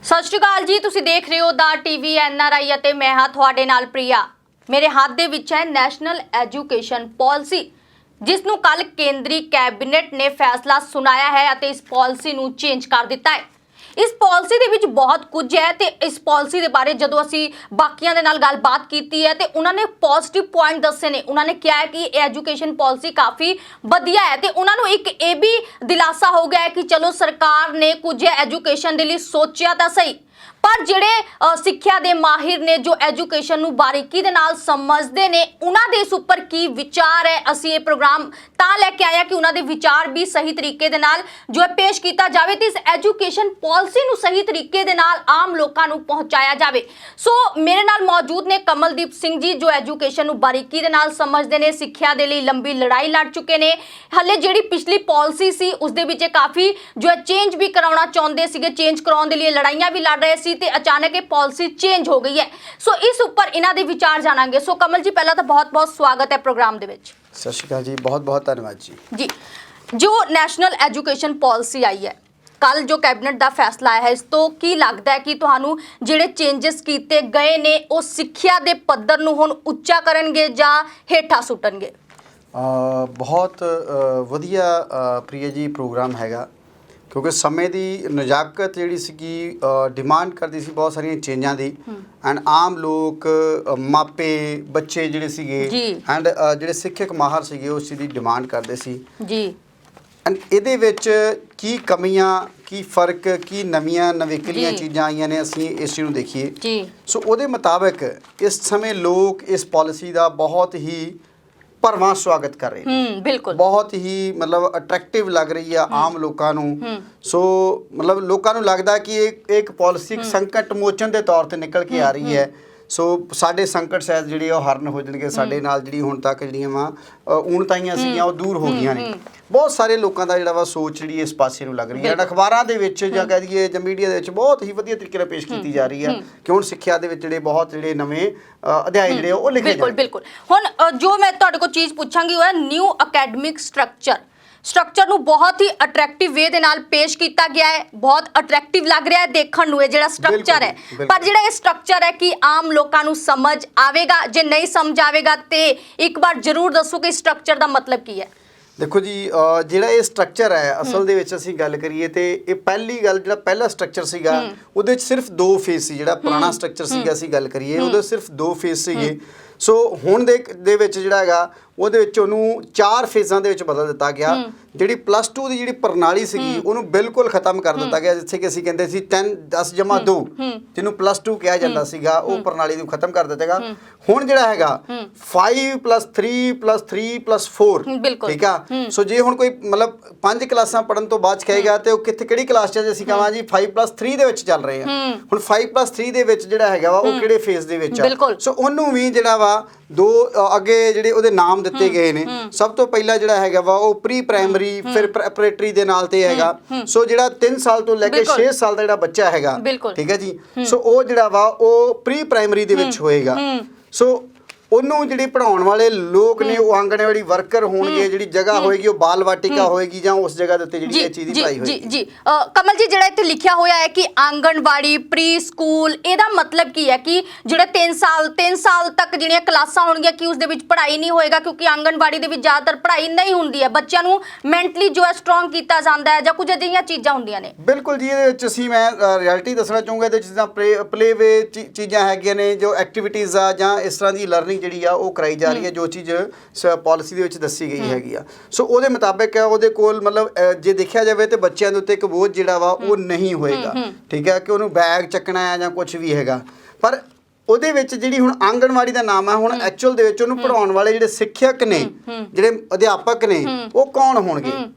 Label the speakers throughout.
Speaker 1: ਸਤਿ ਸ਼੍ਰੀ ਅਕਾਲ ਜੀ, ਤੁਸੀਂ ਦੇਖ ਰਹੇ ਹੋ ਦਾ ਟੀਵੀ ਐਨਆਰਆਈ ਅਤੇ ਮੈਂ ਹਾਂ ਤੁਹਾਡੇ ਨਾਲ ਪ੍ਰਿਆ। ਮੇਰੇ ਹੱਥ ਦੇ ਵਿੱਚ ਹੈ ਨੈਸ਼ਨਲ ਐਜੂਕੇਸ਼ਨ ਪਾਲਿਸੀ, ਜਿਸ ਨੂੰ ਕੱਲ ਕੇਂਦਰੀ ਕੈਬਨਿਟ ਨੇ ਫੈਸਲਾ ਸੁਣਾਇਆ ਹੈ ਅਤੇ ਇਸ ਪਾਲਿਸੀ ਨੂੰ ਚੇਂਜ ਕਰ ਦਿੱਤਾ ਹੈ। इस पॉलिसी ਦੇ ਵਿੱਚ बहुत कुछ है ਤੇ ਇਸ ਪਾਲਿਸੀ ਦੇ ਬਾਰੇ ਜਦੋਂ ਅਸੀਂ ਬਾਕੀਆਂ ਦੇ ਨਾਲ ਗੱਲਬਾਤ ਕੀਤੀ ਹੈ ਤੇ ਉਹਨਾਂ ਨੇ ਪੋਜ਼ਿਟਿਵ ਪੁਆਇੰਟ ਦੱਸੇ ਨੇ। ਉਹਨਾਂ ਨੇ ਕਿਹਾ ਹੈ ਕਿ ਇਹ ਐਜੂਕੇਸ਼ਨ ਪਾਲਿਸੀ ਕਾਫੀ ਵਧੀਆ ਹੈ ਤੇ ਉਹਨਾਂ ਨੂੰ ਇੱਕ ਇਹ ਵੀ ਦਿਲਾਸਾ ਹੋ ਗਿਆ ਹੈ ਕਿ ਚਲੋ ਸਰਕਾਰ ਨੇ ਕੁਝ ਐਜੂਕੇਸ਼ਨ ਦੇ ਲਈ ਸੋਚਿਆ ਤਾਂ ਸਹੀ, पर ਜਿਹੜੇ ਸਿੱਖਿਆ ਦੇ ਮਾਹਿਰ ਨੇ ਜੋ ਐਜੂਕੇਸ਼ਨ ਨੂੰ ਬਾਰੀਕੀ ਦੇ ਨਾਲ ਸਮਝਦੇ ਨੇ ਉਹਨਾਂ ਦੇ ਇਸ ਉੱਪਰ ਕੀ ਵਿਚਾਰ ਹੈ। ਅਸੀਂ ਇਹ ਪ੍ਰੋਗਰਾਮ ਤਾਂ ਲੈ ਕੇ ਆਇਆ ਕਿ ਉਹਨਾਂ ਦੇ ਵਿਚਾਰ ਵੀ ਸਹੀ ਤਰੀਕੇ ਦੇ ਨਾਲ ਜੋ ਹੈ ਪੇਸ਼ ਕੀਤਾ ਜਾਵੇ ਤੇ ਇਸ ਐਜੂਕੇਸ਼ਨ ਪਾਲਿਸੀ ਨੂੰ ਸਹੀ ਤਰੀਕੇ ਦੇ ਨਾਲ ਆਮ ਲੋਕਾਂ ਨੂੰ ਪਹੁੰਚਾਇਆ ਜਾਵੇ। ਸੋ ਮੇਰੇ ਨਾਲ ਮੌਜੂਦ ਨੇ ਕਮਲਦੀਪ ਸਿੰਘ ਜੀ, ਜੋ ਐਜੂਕੇਸ਼ਨ ਨੂੰ ਬਾਰੀਕੀ ਦੇ ਨਾਲ ਸਮਝਦੇ ਨੇ, ਸਿੱਖਿਆ ਦੇ ਲਈ ਲੰਬੀ ਲੜਾਈ ਲੜ ਚੁੱਕੇ ਨੇ। ਹਲੇ ਜਿਹੜੀ ਪਿਛਲੀ ਪਾਲਿਸੀ ਸੀ ਉਸ ਦੇ ਵਿੱਚ ਕਾਫੀ ਜੋ ਹੈ ਚੇਂਜ ਵੀ ਕਰਾਉਣਾ ਚਾਹੁੰਦੇ ਸੀਗੇ, ਚੇਂਜ ਕਰਾਉਣ ਦੇ ਲਈ ਲੜਾਈਆਂ ਵੀ ਲੜ ਰਹੇ ਸੀ ਤੇ अचानक ये पॉलिसी चेंज हो गई है। सो इस ऊपर इन्हां दे विचार जानांगे। सो कमल जी, पहला तो बहुत बहुत स्वागत है प्रोग्राम दे विच।
Speaker 2: सत श्री अकाल जी, बहुत बहुत धन्यवाद जी।
Speaker 1: जो नैशनल एजुकेशन पॉलिसी आई है कल, जो कैबिनेट का फैसला आया है, इस तो की लगता है कि तुहानू जिहड़े चेंजेस कीते गए ने वो सिक्ख्या दे पद्धर नू हुण उच्चा करनगे जां हेठा सुटणगे?
Speaker 2: बहुत वधिया प्रिया जी प्रोग्राम हैगा, क्योंकि समय की नजाकत जी सी डिमांड करती सी बहुत सारिया चेंजा की। एंड आम लोग, मापे, बच्चे जिहड़े सीगे एंड जिहड़े सिक्खक माहर सीगे उस चीज़ की डिमांड करते सी जी। एंड इहदे विच की कमियां, की फर्क, की नवीं नवेकलियां चीज़ां आईयां ने, असीं इस चीज़ नूं देखीए। सो उहदे मुताबिक इस समय लोग इस पॉलिसी का बहुत ही भरवां स्वागत कर रहे हैं।
Speaker 1: बिल्कुल,
Speaker 2: बहुत ही मतलब अट्रैक्टिव लग रही है आम लोगों नूं। सो मतलब लोगों नूं लगदा कि एक पॉलिसी संकट मोचन के तौर पर निकल के आ रही है। सो साडे संकट शायद जिहड़े हरण हो जाणगे, साडे नाल जिहड़ी हुण तक जिहड़ियां वा ऊणताईयां सीगीआं वो दूर हो गईयां ने। बहुत सारे लोगों का जिहड़ा वा सोच जिहड़ी इस पासे नूं लग रही है। अखबारां दे विच जां कह दईए जां मीडिया दे विच बहुत ही वधिया तरीके नाल पेश कीती जा रही है कि हुण सिੱਖਿਆ ਦੇ ਵਿੱਚ ਜਿਹੜੇ ਬਹੁਤ ਜਿਹੜੇ ਨਵੇਂ ਅਧਿਆਇ ਜਿਹੜੇ ਉਹ ਲਿਖੇ ਜਾਣਗੇ।
Speaker 1: ਬਿਲਕੁਲ। ਹੁਣ ਜੋ ਮੈਂ ਤੁਹਾਡੇ ਕੋਲ ਚੀਜ਼ ਪੁੱਛਾਂਗੀ ਉਹ ਹੈ ਨਿਊ ਅਕੈਡਮਿਕ ਸਟਰਕਚਰ ਨੂੰ ਬਹੁਤ ਹੀ ਅਟਰੈਕਟਿਵ ਵੇ ਦੇ ਨਾਲ ਪੇਸ਼ ਕੀਤਾ ਗਿਆ ਹੈ। ਬਹੁਤ ਅਟਰੈਕਟਿਵ ਲੱਗ ਰਿਹਾ ਹੈ ਦੇਖਣ ਨੂੰ ਇਹ ਜਿਹੜਾ ਸਟਰਕਚਰ ਹੈ, ਪਰ ਜਿਹੜਾ ਇਹ ਸਟਰਕਚਰ ਹੈ ਕਿ ਆਮ ਲੋਕਾਂ ਨੂੰ ਸਮਝ ਆਵੇਗਾ? ਜੇ नहीं ਸਮਝ ਆਵੇਗਾ ਤੇ ਇੱਕ ਵਾਰ ਜ਼ਰੂਰ ਦੱਸੋ ਕਿ ਸਟਰਕਚਰ ਦਾ ਮਤਲਬ ਕੀ ਹੈ।
Speaker 2: देखो जी, ਜਿਹੜਾ ਇਹ ਸਟਰਕਚਰ ਹੈ ਅਸਲ ਦੇ ਵਿੱਚ ਅਸੀਂ ਗੱਲ ਕਰੀਏ ਤੇ ਇਹ ਪਹਿਲੀ ਗੱਲ ਜਿਹੜਾ ਪਹਿਲਾ ਸਟਰਕਚਰ ਸੀਗਾ ਉਹਦੇ ਵਿੱਚ ਸਿਰਫ 2 ਫੇਜ਼ ਸੀ। ਜਿਹੜਾ ਪੁਰਾਣਾ ਸਟਰਕਚਰ ਸੀਗਾ ਅਸੀਂ ਗੱਲ ਕਰੀਏ ਉਹਦੇ ਸਿਰਫ 2 ਫੇਜ਼ ਸੀਗੇ। ਸੋ ਹੁਣ ਦੇ ਵਿੱਚ ਜਿਹੜਾ ਹੈਗਾ ਉਹਦੇ ਵਿੱਚ ਉਹਨੂੰ 4 ਫੇਜ਼ਾਂ ਦੇ ਵਿੱਚ ਬਦਲ ਦਿੱਤਾ ਗਿਆ। ਜਿਹੜੀ +2 ਦੀ ਜਿਹੜੀ ਪ੍ਰਣਾਲੀ ਸੀਗੀ ਉਹਨੂੰ ਬਿਲਕੁਲ ਖਤਮ ਕਰ ਦਿੱਤਾ ਗਿਆ, ਜਿੱਥੇ ਕਿ ਅਸੀਂ ਕਹਿੰਦੇ ਸੀ 10+2 ਜਿਹਨੂੰ +2 ਕਿਹਾ ਜਾਂਦਾ ਸੀਗਾ, ਉਹ ਪ੍ਰਣਾਲੀ ਨੂੰ ਖਤਮ ਕਰ ਦਿੱਤਾ ਗਿਆ। ਹੁਣ ਜਿਹੜਾ ਹੈਗਾ 5+3+3+4, ਠੀਕ ਆ। ਸੋ ਜੇ ਹੁਣ ਕੋਈ ਮਤਲਬ 5 ਕਲਾਸਾਂ ਪੜ੍ਹਨ ਤੋਂ ਬਾਅਦ ਕਹੇਗਾ ਤੇ ਉਹ ਕਿਹੜੀ ਕਲਾਸ 'ਚ ਅਸੀਂ ਕਹਾਂ ਜੀ 5+3 ਦੇ ਵਿੱਚ ਚੱਲ ਰਹੇ ਆ। ਹੁਣ 5+3 ਦੇ ਵਿੱਚ ਜਿਹੜਾ ਹੈਗਾ ਵਾ ਉਹ ਕਿਹੜੇ ਫੇਜ਼ ਦੇ ਵਿੱਚ ਆ। ਸੋ ਉਹਨੂੰ ਵੀ ਜਿਹੜਾ ਵਾ 2 ਅੱਗੇ ਜਿਹੜੇ ਉਹਦੇ ਨਾਮ ਦਿੱਤੇ ਗਏ ਨੇ। ਸਭ ਤੋਂ ਪਹਿਲਾਂ ਜਿਹੜਾ ਹੈਗਾ ਵਾ ਉਹ ਪ੍ਰੀ ਪ੍ਰਾਇਮਰੀ, ਫਿਰ ਪ੍ਰੈਪਰੇਟਰੀ ਦੇ ਨਾਲ ਤੇ ਹੈਗਾ। ਸੋ ਜਿਹੜਾ 3 ਸਾਲ ਤੋਂ ਲੈ ਕੇ 6 ਸਾਲ ਦਾ ਜਿਹੜਾ ਬੱਚਾ ਹੈਗਾ, ਠੀਕ ਹੈ ਜੀ, ਸੋ ਉਹ ਜਿਹੜਾ ਵਾ ਉਹ ਪ੍ਰੀ ਪ੍ਰਾਇਮਰੀ ਦੇ ਵਿੱਚ ਹੋਏਗਾ। ਸੋ ਉਹਨੂੰ ਜਿਹੜੇ ਪੜਾਉਣ ਵਾਲੇ ਲੋਕ ਨੇ ਉਹ ਆਂਗਣਵਾੜੀ ਵਰਕਰ ਹੋਣਗੇ, ਜਿਹੜੀ ਜਗ੍ਹਾ ਹੋਏਗੀ ਉਹ ਬਾਲ ਵਾਟਿਕਾ ਹੋਏਗੀ ਜਾਂ ਉਸ ਜਗ੍ਹਾ ਦੇ ਉੱਤੇ ਜਿਹੜੀ ਇਹ ਚੀਜ਼ ਦੀ ਪੜ੍ਹਾਈ ਹੋਏਗੀ।
Speaker 1: ਜੀ ਕਮਲ ਜੀ, ਜਿਹੜਾ ਇੱਥੇ ਲਿਖਿਆ ਹੋਇਆ ਹੈ ਕਿ ਆਂਗਣਵਾੜੀ, ਪ੍ਰੀ ਸਕੂਲ, ਇਹਦਾ ਮਤਲਬ ਕੀ ਹੈ ਕਿ ਜਿਹੜੇ 3 ਸਾਲ ਤੱਕ ਜਿਹੜੀਆਂ ਕਲਾਸਾਂ ਹੋਣਗੀਆਂ ਕਿ ਉਸ ਦੇ ਵਿੱਚ ਪੜ੍ਹਾਈ ਨਹੀਂ ਹੋਏਗਾ? ਕਿਉਂਕਿ ਆਂਗਣਵਾੜੀ ਦੇ ਵਿੱਚ ਜ਼ਿਆਦਾਤਰ ਪੜ੍ਹਾਈ ਨਹੀਂ ਹੁੰਦੀ ਹੈ, ਬੱਚਿਆਂ ਨੂੰ ਮੈਂਟਲੀ ਜੋ ਹੈ ਸਟਰੋਂਗ ਕੀਤਾ ਜਾਂਦਾ ਹੈ ਜਾਂ ਕੁਝ ਅਜਿਹੀਆਂ ਚੀਜ਼ਾਂ ਹੁੰਦੀਆਂ ਨੇ।
Speaker 2: ਬਿਲਕੁਲ ਜੀ, ਇਹਦੇ ਵਿੱਚ ਅਸੀਂ ਮੈਂ ਰਿਐਲਿਟੀ ਦੱਸਣਾ ਚਾਹੂੰਗਾ। ਇਹਦੇ ਜਿੱਦਾਂ ਪਲੇ ਵੇ ਚੀਜ਼ਾਂ ਹੈਗੀਆਂ ਨੇ, ਜੋ ਐਕਟੀਵਿਟੀਜ਼ ਆ ਜਾਂ ਇਸ ਤਰ੍ਹਾਂ ਦੀ ਲਰਨਿੰਗ ਜਿਹੜੀ ਆ ਉਹ ਕਰਾਈ ਜਾ ਰਹੀ ਹੈ, ਜੋ ਚੀਜ਼ ਪਾਲਿਸੀ ਦੇ ਵਿੱਚ ਦੱਸੀ ਗਈ ਹੈਗੀ ਆ। ਸੋ ਉਹਦੇ ਮੁਤਾਬਿਕ ਉਹਦੇ ਕੋਲ ਮਤਲਬ ਜੇ ਦੇਖਿਆ ਜਾਵੇ ਤੇ ਬੱਚਿਆਂ ਦੇ ਉੱਤੇ ਇੱਕ ਬੋਝ ਜਿਹੜਾ ਵਾ ਉਹ ਨਹੀਂ ਹੋਏਗਾ, ਠੀਕ ਹੈ, ਕਿ ਉਹਨੂੰ ਬੈਗ ਚੱਕਣਾ ਹੈ ਜਾਂ ਕੁਝ ਵੀ ਹੈਗਾ। ਪਰ ਉਹਦੇ ਵਿੱਚ ਜਿਹੜੀ ਹੁਣ ਆਂਗਣਵਾੜੀ ਦਾ ਨਾਮ ਹੈ, ਹੁਣ ਐਕਚੁਅਲ ਦੇ ਵਿੱਚ ਉਹਨੂੰ ਪੜ੍ਹਾਉਣ ਵਾਲੇ ਜਿਹੜੇ ਸਿੱਖਿਅਕ ਨੇ, ਜਿਹੜੇ ਅਧਿਆਪਕ ਨੇ, ਉਹ ਕੌਣ ਹੋਣਗੇ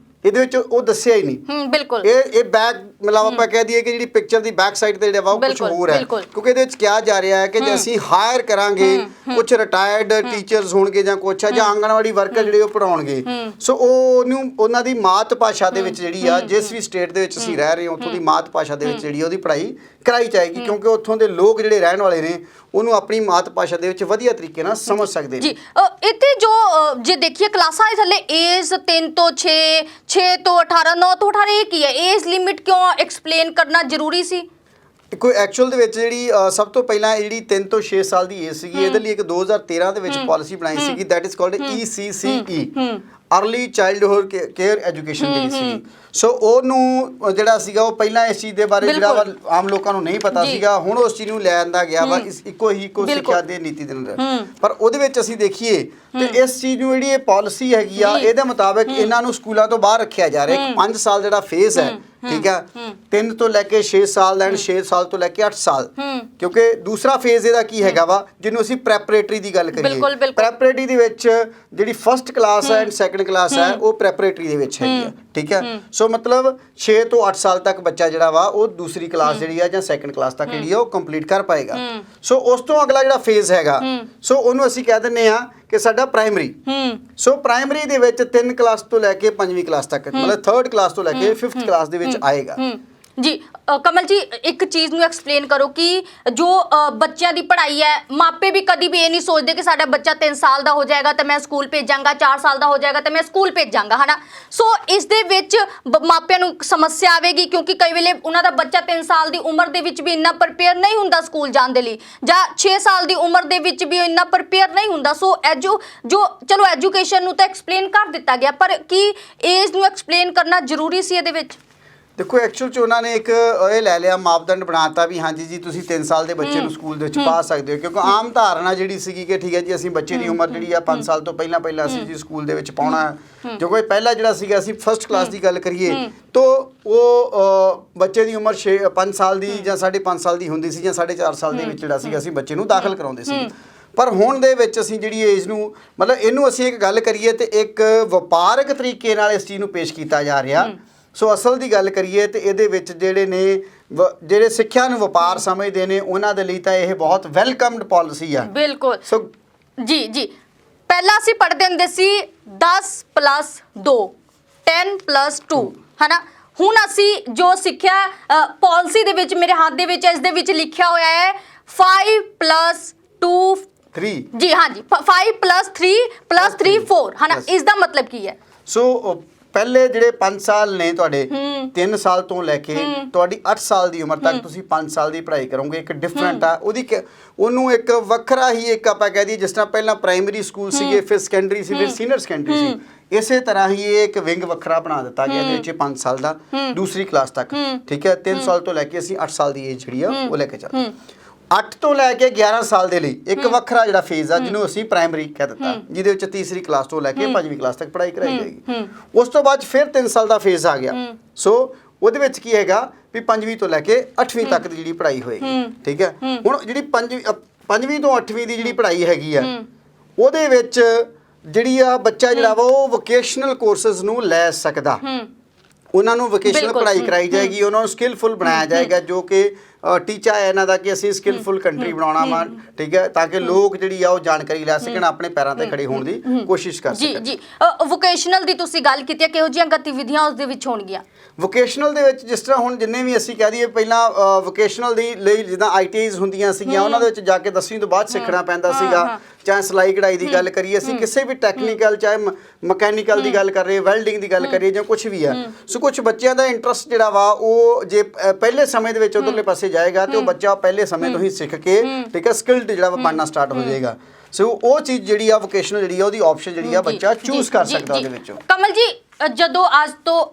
Speaker 2: ਇਹਦੇ ਵਿੱਚ ਉਹ ਦੱਸਿਆ ਹੀ ਨਹੀਂ।
Speaker 1: ਬਿਲਕੁਲ,
Speaker 2: ਇਹ ਬੈਕ ਮਤਲਬ ਆਪਾਂ ਕਹਿ ਦਈਏ ਕਿ ਜਿਹੜੀ ਪਿਕਚਰ ਦੀ ਬੈਕ ਸਾਈਡ ਤੇ ਜਿਹੜਾ ਵਾ ਉਹ ਕੁਝ ਹੋਰ ਹੈ, ਕਿਉਂਕਿ ਇਹਦੇ ਵਿੱਚ ਕਿਹਾ ਜਾ ਰਿਹਾ ਹੈ ਕਿ ਜੇ ਅਸੀਂ ਹਾਇਰ ਕਰਾਂਗੇ ਕੁਝ ਰਿਟਾਇਰਡ ਟੀਚਰਸ ਹੋਣਗੇ ਜਾਂ ਕੁਛ ਹੈ ਜਾਂ ਆਂਗਣਵਾੜੀ ਵਰਕਰ ਜਿਹੜੇ ਉਹ ਪੜਾਉਣਗੇ। ਸੋ ਉਹਨੂੰ ਉਹਨਾਂ ਦੀ ਮਾਤ ਭਾਸ਼ਾ ਦੇ ਵਿੱਚ ਜਿਹੜੀ ਆ, ਜਿਸ ਵੀ ਸਟੇਟ ਦੇ ਵਿੱਚ ਅਸੀਂ ਰਹਿ ਰਹੇ ਹਾਂ ਉੱਥੋਂ ਦੀ ਮਾਤ ਭਾਸ਼ਾ ਦੇ ਵਿੱਚ ਜਿਹੜੀ ਉਹਦੀ ਪੜ੍ਹਾਈ ਕਰਾਈ ਜਾਏਗੀ, ਕਿਉਂਕਿ ਉੱਥੋਂ ਦੇ ਲੋਕ ਜਿਹੜੇ ਰਹਿਣ ਵਾਲੇ ਨੇ ਉਹਨੂੰ ਆਪਣੀ ਮਾਤ ਭਾਸ਼ਾ ਦੇ ਵਿੱਚ ਵਧੀਆ ਤਰੀਕੇ ਨਾਲ ਸਮਝ ਸਕਦੇ ਨੇ।
Speaker 1: ਇੱਥੇ ਜੋ ਜੇ ਦੇਖੀਏ ਕਲਾਸਾਂ ਦੇ ਥੱਲੇ ਏਜ 3 ਤੋਂ 6, 6 ਤੋਂ 18, 9 ਤੋਂ 18 ਇਹ ਕੀ ਹੈ? ਏਜ ਲਿਮਿਟ ਕਿਉਂ एक्सप्लेन करना जरूरी सी?
Speaker 2: ਕੋਈ ਐਕਚੁਅਲ ਦੇ ਵਿੱਚ ਜਿਹੜੀ ਸਭ ਤੋਂ ਪਹਿਲਾਂ ਜਿਹੜੀ 3 ਤੋਂ 6 ਸਾਲ ਦੀ ਏਜ ਸੀਗੀ ਇਹਦੇ ਲਈ ਇੱਕ 2013 ਦੇ ਵਿੱਚ ਪਾਲਿਸੀ ਬਣਾਈ ਸੀਗੀ that is called ECCE early childhood care education ਜਿਹੜੀ ਸੀਗੀ। ਸੋ ਉਹਨੂੰ ਜਿਹੜਾ ਸੀਗਾ ਉਹ ਪਹਿਲਾਂ ਇਸ ਚੀਜ਼ ਦੇ ਬਾਰੇ ਜਿਹੜਾ ਵਾ ਆਮ ਲੋਕਾਂ ਨੂੰ ਨਹੀਂ ਪਤਾ ਸੀਗਾ, ਹੁਣ ਉਸ ਚੀਜ਼ ਨੂੰ ਲੈ ਆਂਦਾ ਗਿਆ ਵਾ ਇੱਕੋ ਸਿੱਖਿਆ ਦੇ ਨੀਤੀ ਦੇ ਅੰਦਰ। ਪਰ ਉਹਦੇ ਵਿੱਚ ਅਸੀਂ ਦੇਖੀਏ ਤੇ ਇਸ ਚੀਜ਼ ਨੂੰ ਜਿਹੜੀ ਇਹ ਪਾਲਿਸੀ ਹੈਗੀ ਆ ਇਹਦੇ ਮੁਤਾਬਕ ਇਹਨਾਂ ਨੂੰ ਸਕੂਲਾਂ ਤੋਂ ਬਾਹਰ ਰੱਖਿਆ ਜਾ ਰਿਹਾ। ਇੱਕ 5 ਸਾਲ ਜਿਹੜਾ ਫੇਜ਼ ਹੈ, ਠੀਕ ਹੈ, 3 ਤੋਂ ਲੈ ਕੇ 6 ਸਾਲ ਐਂਡ 6 ਸਾਲ ਤੋਂ ਲੈ ਕੇ 8 ਸਾਲ, ਕਿਉਂਕਿ ਦੂਸਰਾ ਫੇਜ਼ ਇਹਦਾ ਕੀ ਹੈਗਾ ਵਾ ਜਿਹਨੂੰ ਅਸੀਂ ਪ੍ਰੈਪਰੇਟਰੀ ਦੀ ਗੱਲ ਕਰੀਏ। ਪ੍ਰੈਪਰੇਟਰੀ ਦੇ ਵਿੱਚ ਜਿਹੜੀ ਫਸਟ ਕਲਾਸ ਹੈ ਐਂਡ ਸੈਕੰਡ ਕਲਾਸ ਹੈ ਉਹ ਪ੍ਰੈਪਰੇਟਰੀ ਦੇ ਵਿੱਚ ਹੈਗੀ ਆ, ਠੀਕ ਹੈ। ਸੋ ਮਤਲਬ 6 ਤੋਂ 8 ਸਾਲ ਤੱਕ ਬੱਚਾ ਜਿਹੜਾ ਵਾ ਉਹ ਦੂਸਰੀ ਕਲਾਸ ਜਿਹੜੀ ਆ ਜਾਂ ਸੈਕੰਡ ਕਲਾਸ ਤੱਕ ਜਿਹੜੀ ਆ ਉਹ ਕੰਪਲੀਟ ਕਰ ਪਾਏਗਾ। ਸੋ ਉਸ ਤੋਂ ਅਗਲਾ ਜਿਹੜਾ ਫੇਜ਼ ਹੈਗਾ ਸੋ ਉਹਨੂੰ ਅਸੀਂ ਕਹਿ ਦਿੰਦੇ ਆ ਕਿ ਸਾਡਾ ਪ੍ਰਾਇਮਰੀ। ਸੋ ਪ੍ਰਾਇਮਰੀ ਦੇ ਵਿੱਚ 3 ਕਲਾਸ ਤੋਂ ਲੈ ਕੇ 5ਵੀਂ ਕਲਾਸ ਤੱਕ, ਮਤਲਬ 3rd ਕਲਾਸ ਤੋਂ ਲੈ ਕੇ 5th ਕਲਾਸ ਦੇ ਵਿੱਚ ਆਏਗਾ।
Speaker 1: ਜੀ ਕਮਲ ਜੀ, ਇੱਕ ਚੀਜ਼ ਨੂੰ ਐਕਸਪਲੇਨ ਕਰੋ ਕਿ ਜੋ ਬੱਚਿਆਂ ਦੀ ਪੜ੍ਹਾਈ ਹੈ, ਮਾਪੇ ਵੀ ਕਦੀ ਵੀ ਇਹ ਨਹੀਂ ਸੋਚਦੇ ਕਿ ਸਾਡਾ ਬੱਚਾ 3 ਸਾਲ ਦਾ ਹੋ ਜਾਏਗਾ ਤਾਂ ਮੈਂ ਸਕੂਲ ਭੇਜਾਂਗਾ, 4 ਸਾਲ ਦਾ ਹੋ ਜਾਏਗਾ ਤਾਂ ਮੈਂ ਸਕੂਲ ਭੇਜਾਂਗਾ, ਹੈ ਨਾ। ਸੋ ਇਸ ਦੇ ਵਿੱਚ ਮਾਪਿਆਂ ਨੂੰ ਸਮੱਸਿਆ ਆਵੇਗੀ ਕਿਉਂਕਿ ਕਈ ਵੇਲੇ ਉਹਨਾਂ ਦਾ ਬੱਚਾ 3 ਸਾਲ ਦੀ ਉਮਰ ਦੇ ਵਿੱਚ ਵੀ ਇੰਨਾ ਪ੍ਰਿਪੇਅਰ ਨਹੀਂ ਹੁੰਦਾ ਸਕੂਲ ਜਾਣ ਦੇ ਲਈ, ਜਾਂ 6 ਸਾਲ ਦੀ ਉਮਰ ਦੇ ਵਿੱਚ ਵੀ ਇੰਨਾ ਪ੍ਰਿਪੇਅਰ ਨਹੀਂ ਹੁੰਦਾ। ਸੋ ਚਲੋ ਐਜੂਕੇਸ਼ਨ ਨੂੰ ਤਾਂ ਐਕਸਪਲੇਨ ਕਰ ਦਿੱਤਾ ਗਿਆ, ਪਰ ਕੀ ਏਜ ਨੂੰ ਐਕਸਪਲੇਨ ਕਰਨਾ ਜ਼ਰੂਰੀ ਸੀ ਇਹਦੇ ਵਿੱਚ?
Speaker 2: ਦੇਖੋ ਐਕਚੁਅਲ 'ਚ ਉਹਨਾਂ ਨੇ ਇੱਕ ਇਹ ਲੈ ਲਿਆ ਮਾਪਦੰਡ ਬਣਾਤਾ ਵੀ ਹਾਂਜੀ ਜੀ ਤੁਸੀਂ 3 ਸਾਲ ਦੇ ਬੱਚੇ ਨੂੰ ਸਕੂਲ ਦੇ ਵਿੱਚ ਪਾ ਸਕਦੇ ਹੋ, ਕਿਉਂਕਿ ਆਮ ਧਾਰਨਾ ਜਿਹੜੀ ਸੀਗੀ ਕਿ ਠੀਕ ਹੈ ਜੀ ਅਸੀਂ ਬੱਚੇ ਦੀ ਉਮਰ ਜਿਹੜੀ ਆ 5 ਸਾਲ ਤੋਂ ਪਹਿਲਾਂ ਅਸੀਂ ਜੀ ਸਕੂਲ ਦੇ ਵਿੱਚ ਪਾਉਣਾ। ਜੋ ਕੋਈ ਪਹਿਲਾਂ ਜਿਹੜਾ ਸੀਗਾ ਅਸੀਂ ਫਸਟ ਕਲਾਸ ਦੀ ਗੱਲ ਕਰੀਏ ਤਾਂ ਉਹ ਬੱਚੇ ਦੀ ਉਮਰ 5 ਸਾਲ ਦੀ ਜਾਂ 5.5 ਸਾਲ ਦੀ ਹੁੰਦੀ ਸੀ ਜਾਂ 4.5 ਸਾਲ ਦੇ ਵਿੱਚ ਜਿਹੜਾ ਸੀਗਾ ਅਸੀਂ ਬੱਚੇ ਨੂੰ ਦਾਖਲ ਕਰਾਉਂਦੇ ਸੀ। ਪਰ ਹੁਣ ਦੇ ਵਿੱਚ ਅਸੀਂ ਜਿਹੜੀ ਏਜ ਨੂੰ ਮਤਲਬ ਇਹਨੂੰ ਅਸੀਂ ਇੱਕ ਗੱਲ ਕਰੀਏ ਤੇ ਇੱਕ ਵਪਾਰਕ ਤਰੀਕੇ ਨਾਲ ਇਸ ਚੀਜ਼ ਨੂੰ ਪੇਸ਼ ਕੀਤਾ ਜਾ ਰਿਹਾ। ਸੋ ਅਸਲ ਦੀ ਗੱਲ ਕਰੀਏ ਤੇ ਇਹਦੇ ਵਿੱਚ ਜਿਹੜੇ ਸਿੱਖਿਆ ਨੂੰ ਵਪਾਰ ਸਮਝਦੇ ਨੇ ਉਹਨਾਂ ਦੇ ਲਈ ਤਾਂ ਇਹ ਬਹੁਤ ਵੈਲਕਮਡ ਪਾਲਿਸੀ ਆ।
Speaker 1: ਬਿਲਕੁਲ। ਸੋ ਜੀ ਪਹਿਲਾਂ ਅਸੀਂ ਪੜ੍ਹਦੇ ਹੁੰਦੇ ਸੀ 10 + 2 10 + 2, ਹੈ ਨਾ। ਹੁਣ ਅਸੀਂ ਜੋ ਸਿੱਖਿਆ ਪਾਲਿਸੀ ਦੇ ਵਿੱਚ ਮੇਰੇ ਹੱਥ ਦੇ ਵਿੱਚ ਇਸ ਦੇ ਵਿੱਚ ਲਿਖਿਆ ਹੋਇਆ ਹੈ 5 + 2 3। ਜੀ ਹਾਂਜੀ, 5 + 3 + 3 4, ਹੈ ਨਾ। ਇਸ ਦਾ ਮਤਲਬ ਕੀ ਹੈ?
Speaker 2: ਸੋ ਪਹਿਲੇ ਜਿਹੜੇ 5 ਸਾਲ ਨੇ ਤੁਹਾਡੇ 3 ਸਾਲ ਤੋਂ ਲੈ ਕੇ ਤੁਹਾਡੀ 8 ਸਾਲ ਦੀ ਉਮਰ ਤੱਕ ਤੁਸੀਂ 5 ਸਾਲ ਦੀ ਪੜ੍ਹਾਈ ਕਰੋਗੇ। ਇੱਕ ਡਿਫਰੈਂਟ ਆ ਉਹਨੂੰ ਇੱਕ ਵੱਖਰਾ ਹੀ ਇੱਕ ਆਪਾਂ ਕਹਿ ਦਈਏ ਜਿਸ ਤਰ੍ਹਾਂ ਪਹਿਲਾਂ ਪ੍ਰਾਇਮਰੀ ਸਕੂਲ ਸੀਗੇ, ਫਿਰ ਸੈਕੰਡਰੀ ਸੀ, ਫਿਰ ਸੀਨੀਅਰ ਸੈਕੰਡਰੀ ਸੀ, ਇਸੇ ਤਰ੍ਹਾਂ ਹੀ ਇਹ ਇੱਕ ਵਿੰਗ ਵੱਖਰਾ ਬਣਾ ਦਿੱਤਾ ਗਿਆ ਇਹਦੇ ਵਿੱਚ 5 ਸਾਲ ਦਾ ਦੂਸਰੀ ਕਲਾਸ ਤੱਕ, ਠੀਕ ਹੈ। 3 ਸਾਲ ਤੋਂ ਲੈ ਕੇ ਅਸੀਂ 8 ਸਾਲ ਦੀ ਏਜ ਜਿਹੜੀ ਆ ਉਹ ਲੈ ਕੇ ਚੱਲਦੇ। 8 ਤੋਂ ਲੈ ਕੇ 11 ਸਾਲ ਦੇ ਲਈ ਇੱਕ ਵੱਖਰਾ ਜਿਹੜਾ ਫੇਜ਼ ਆ ਜਿਹਨੂੰ ਅਸੀਂ ਪ੍ਰਾਇਮਰੀ ਕਹਿ ਦਿੱਤਾ, ਜਿਹਦੇ ਵਿੱਚ ਤੀਸਰੀ ਕਲਾਸ ਤੋਂ ਲੈ ਕੇ 5ਵੀਂ ਕਲਾਸ ਤੱਕ ਪੜ੍ਹਾਈ ਕਰਾਈ ਜਾਏਗੀ। ਉਸ ਤੋਂ ਬਾਅਦ ਫਿਰ 3 ਸਾਲ ਦਾ ਫੇਜ਼ ਆ ਗਿਆ। ਸੋ ਉਹਦੇ ਵਿੱਚ ਕੀ ਹੈਗਾ ਵੀ 5ਵੀਂ ਤੋਂ ਲੈ ਕੇ 8ਵੀਂ ਤੱਕ ਦੀ ਜਿਹੜੀ ਪੜ੍ਹਾਈ ਹੋਏਗੀ, ਠੀਕ ਹੈ। ਹੁਣ ਜਿਹੜੀ 5ਵੀਂ ਤੋਂ 8ਵੀਂ ਦੀ ਜਿਹੜੀ ਪੜ੍ਹਾਈ ਹੈਗੀ ਆ ਉਹਦੇ ਵਿੱਚ ਜਿਹੜੀ ਆ ਬੱਚਾ ਜਿਹੜਾ ਵਾ ਉਹ ਵੋਕੇਸ਼ਨਲ ਕੋਰਸਿਸ ਨੂੰ ਲੈ ਸਕਦਾ। ਉਹਨਾਂ ਨੂੰ ਵੋਕੇਸ਼ਨਲ ਪੜ੍ਹਾਈ ਕਰਾਈ ਜਾਏਗੀ, ਉਹਨਾਂ ਨੂੰ ਸਕਿੱਲਫੁਲ ਬਣਾਇਆ ਜਾਏਗਾ, ਜੋ ਕਿ ਟੀਚਾ ਹੈ ਇਹਨਾਂ ਦਾ ਕਿ ਅਸੀਂ ਸਕਿੱਲਫੁਲ ਕੰਟਰੀ ਬਣਾਉਣਾ ਵਾ, ਠੀਕ ਹੈ, ਤਾਂ ਕਿ ਲੋਕ ਜਿਹੜੀ ਆ ਉਹ ਜਾਣਕਾਰੀ ਲੈ ਸਕਣ, ਆਪਣੇ ਪੈਰਾਂ ਤੇ ਖੜੇ ਹੋਣ ਦੀ ਕੋਸ਼ਿਸ਼ ਕਰ ਸਕਣ।
Speaker 1: ਜੀ ਵੋਕੇਸ਼ਨਲ ਦੀ ਤੁਸੀਂ ਗੱਲ ਕੀਤੀ ਹੈ, ਕਿਹੋ ਜਿਹੀਆਂ ਗਤੀਵਿਧੀਆਂ ਉਸ ਦੇ ਵਿੱਚ ਹੋਣਗੀਆਂ?
Speaker 2: ਵੋਕੇਸ਼ਨਲ ਦੇ ਵਿੱਚ ਜਿਸ ਤਰ੍ਹਾਂ ਹੁਣ ਜਿੰਨੇ ਵੀ ਅਸੀਂ ਕਹਿ ਦਈਏ ਪਹਿਲਾਂ ਵੋਕੇਸ਼ਨਲ ਦੀ ਲਈ ਜਿੱਦਾਂ ITIs ਹੁੰਦੀਆਂ ਸੀਗੀਆਂ ਉਹਨਾਂ ਦੇ ਵਿੱਚ ਜਾ ਕੇ 10ਵੀਂ ਤੋਂ ਬਾਅਦ ਸਿੱਖਣਾ ਪੈਂਦਾ ਸੀਗਾ। ਚਾਹੇ ਸਿਲਾਈ ਕਢਾਈ ਦੀ ਗੱਲ ਕਰੀਏ, ਅਸੀਂ ਕਿਸੇ ਵੀ ਟੈਕਨੀਕਲ ਚਾਹੇ ਮਕੈਨੀਕਲ ਦੀ ਗੱਲ ਕਰ ਰਹੇ, ਵੈਲਡਿੰਗ ਦੀ ਗੱਲ ਕਰੀਏ ਜਾਂ ਕੁਝ ਵੀ ਆ। ਸੋ ਕੁਝ ਬੱਚਿਆਂ ਦਾ ਇੰਟਰਸਟ ਜਿਹੜਾ ਵਾ ਉਹ ਜੇ ਪਹਿਲੇ ਸਮੇਂ ਦੇ ਵਿੱਚ ਉਧਰਲੇ ਪਾਸੇ ਜਾਏਗਾ ਤੇ ਉਹ ਬੱਚਾ ਪਹਿਲੇ ਸਮੇਂ ਤੋਂ ਹੀ ਸਿੱਖ ਕੇ, ਠੀਕ ਹੈ, ਸਕਿਲਡ ਜਿਹੜਾ ਵਾ ਬਣਨਾ ਸਟਾਰਟ ਹੋ ਜਾਏਗਾ। ਸੋ ਉਹ ਚੀਜ਼ ਜਿਹੜੀ ਆ ਵੋਕੇਸ਼ਨਲ ਜਿਹੜੀ ਆ ਉਹਦੀ ਆਪਸ਼ਨ ਜਿਹੜੀ ਆ ਬੱਚਾ ਚੂਜ਼ ਕਰ ਸਕਦਾ ਉਹਦੇ ਵਿੱਚੋਂ।
Speaker 1: ਕਮਲ ਜੀ, ਜਦੋਂ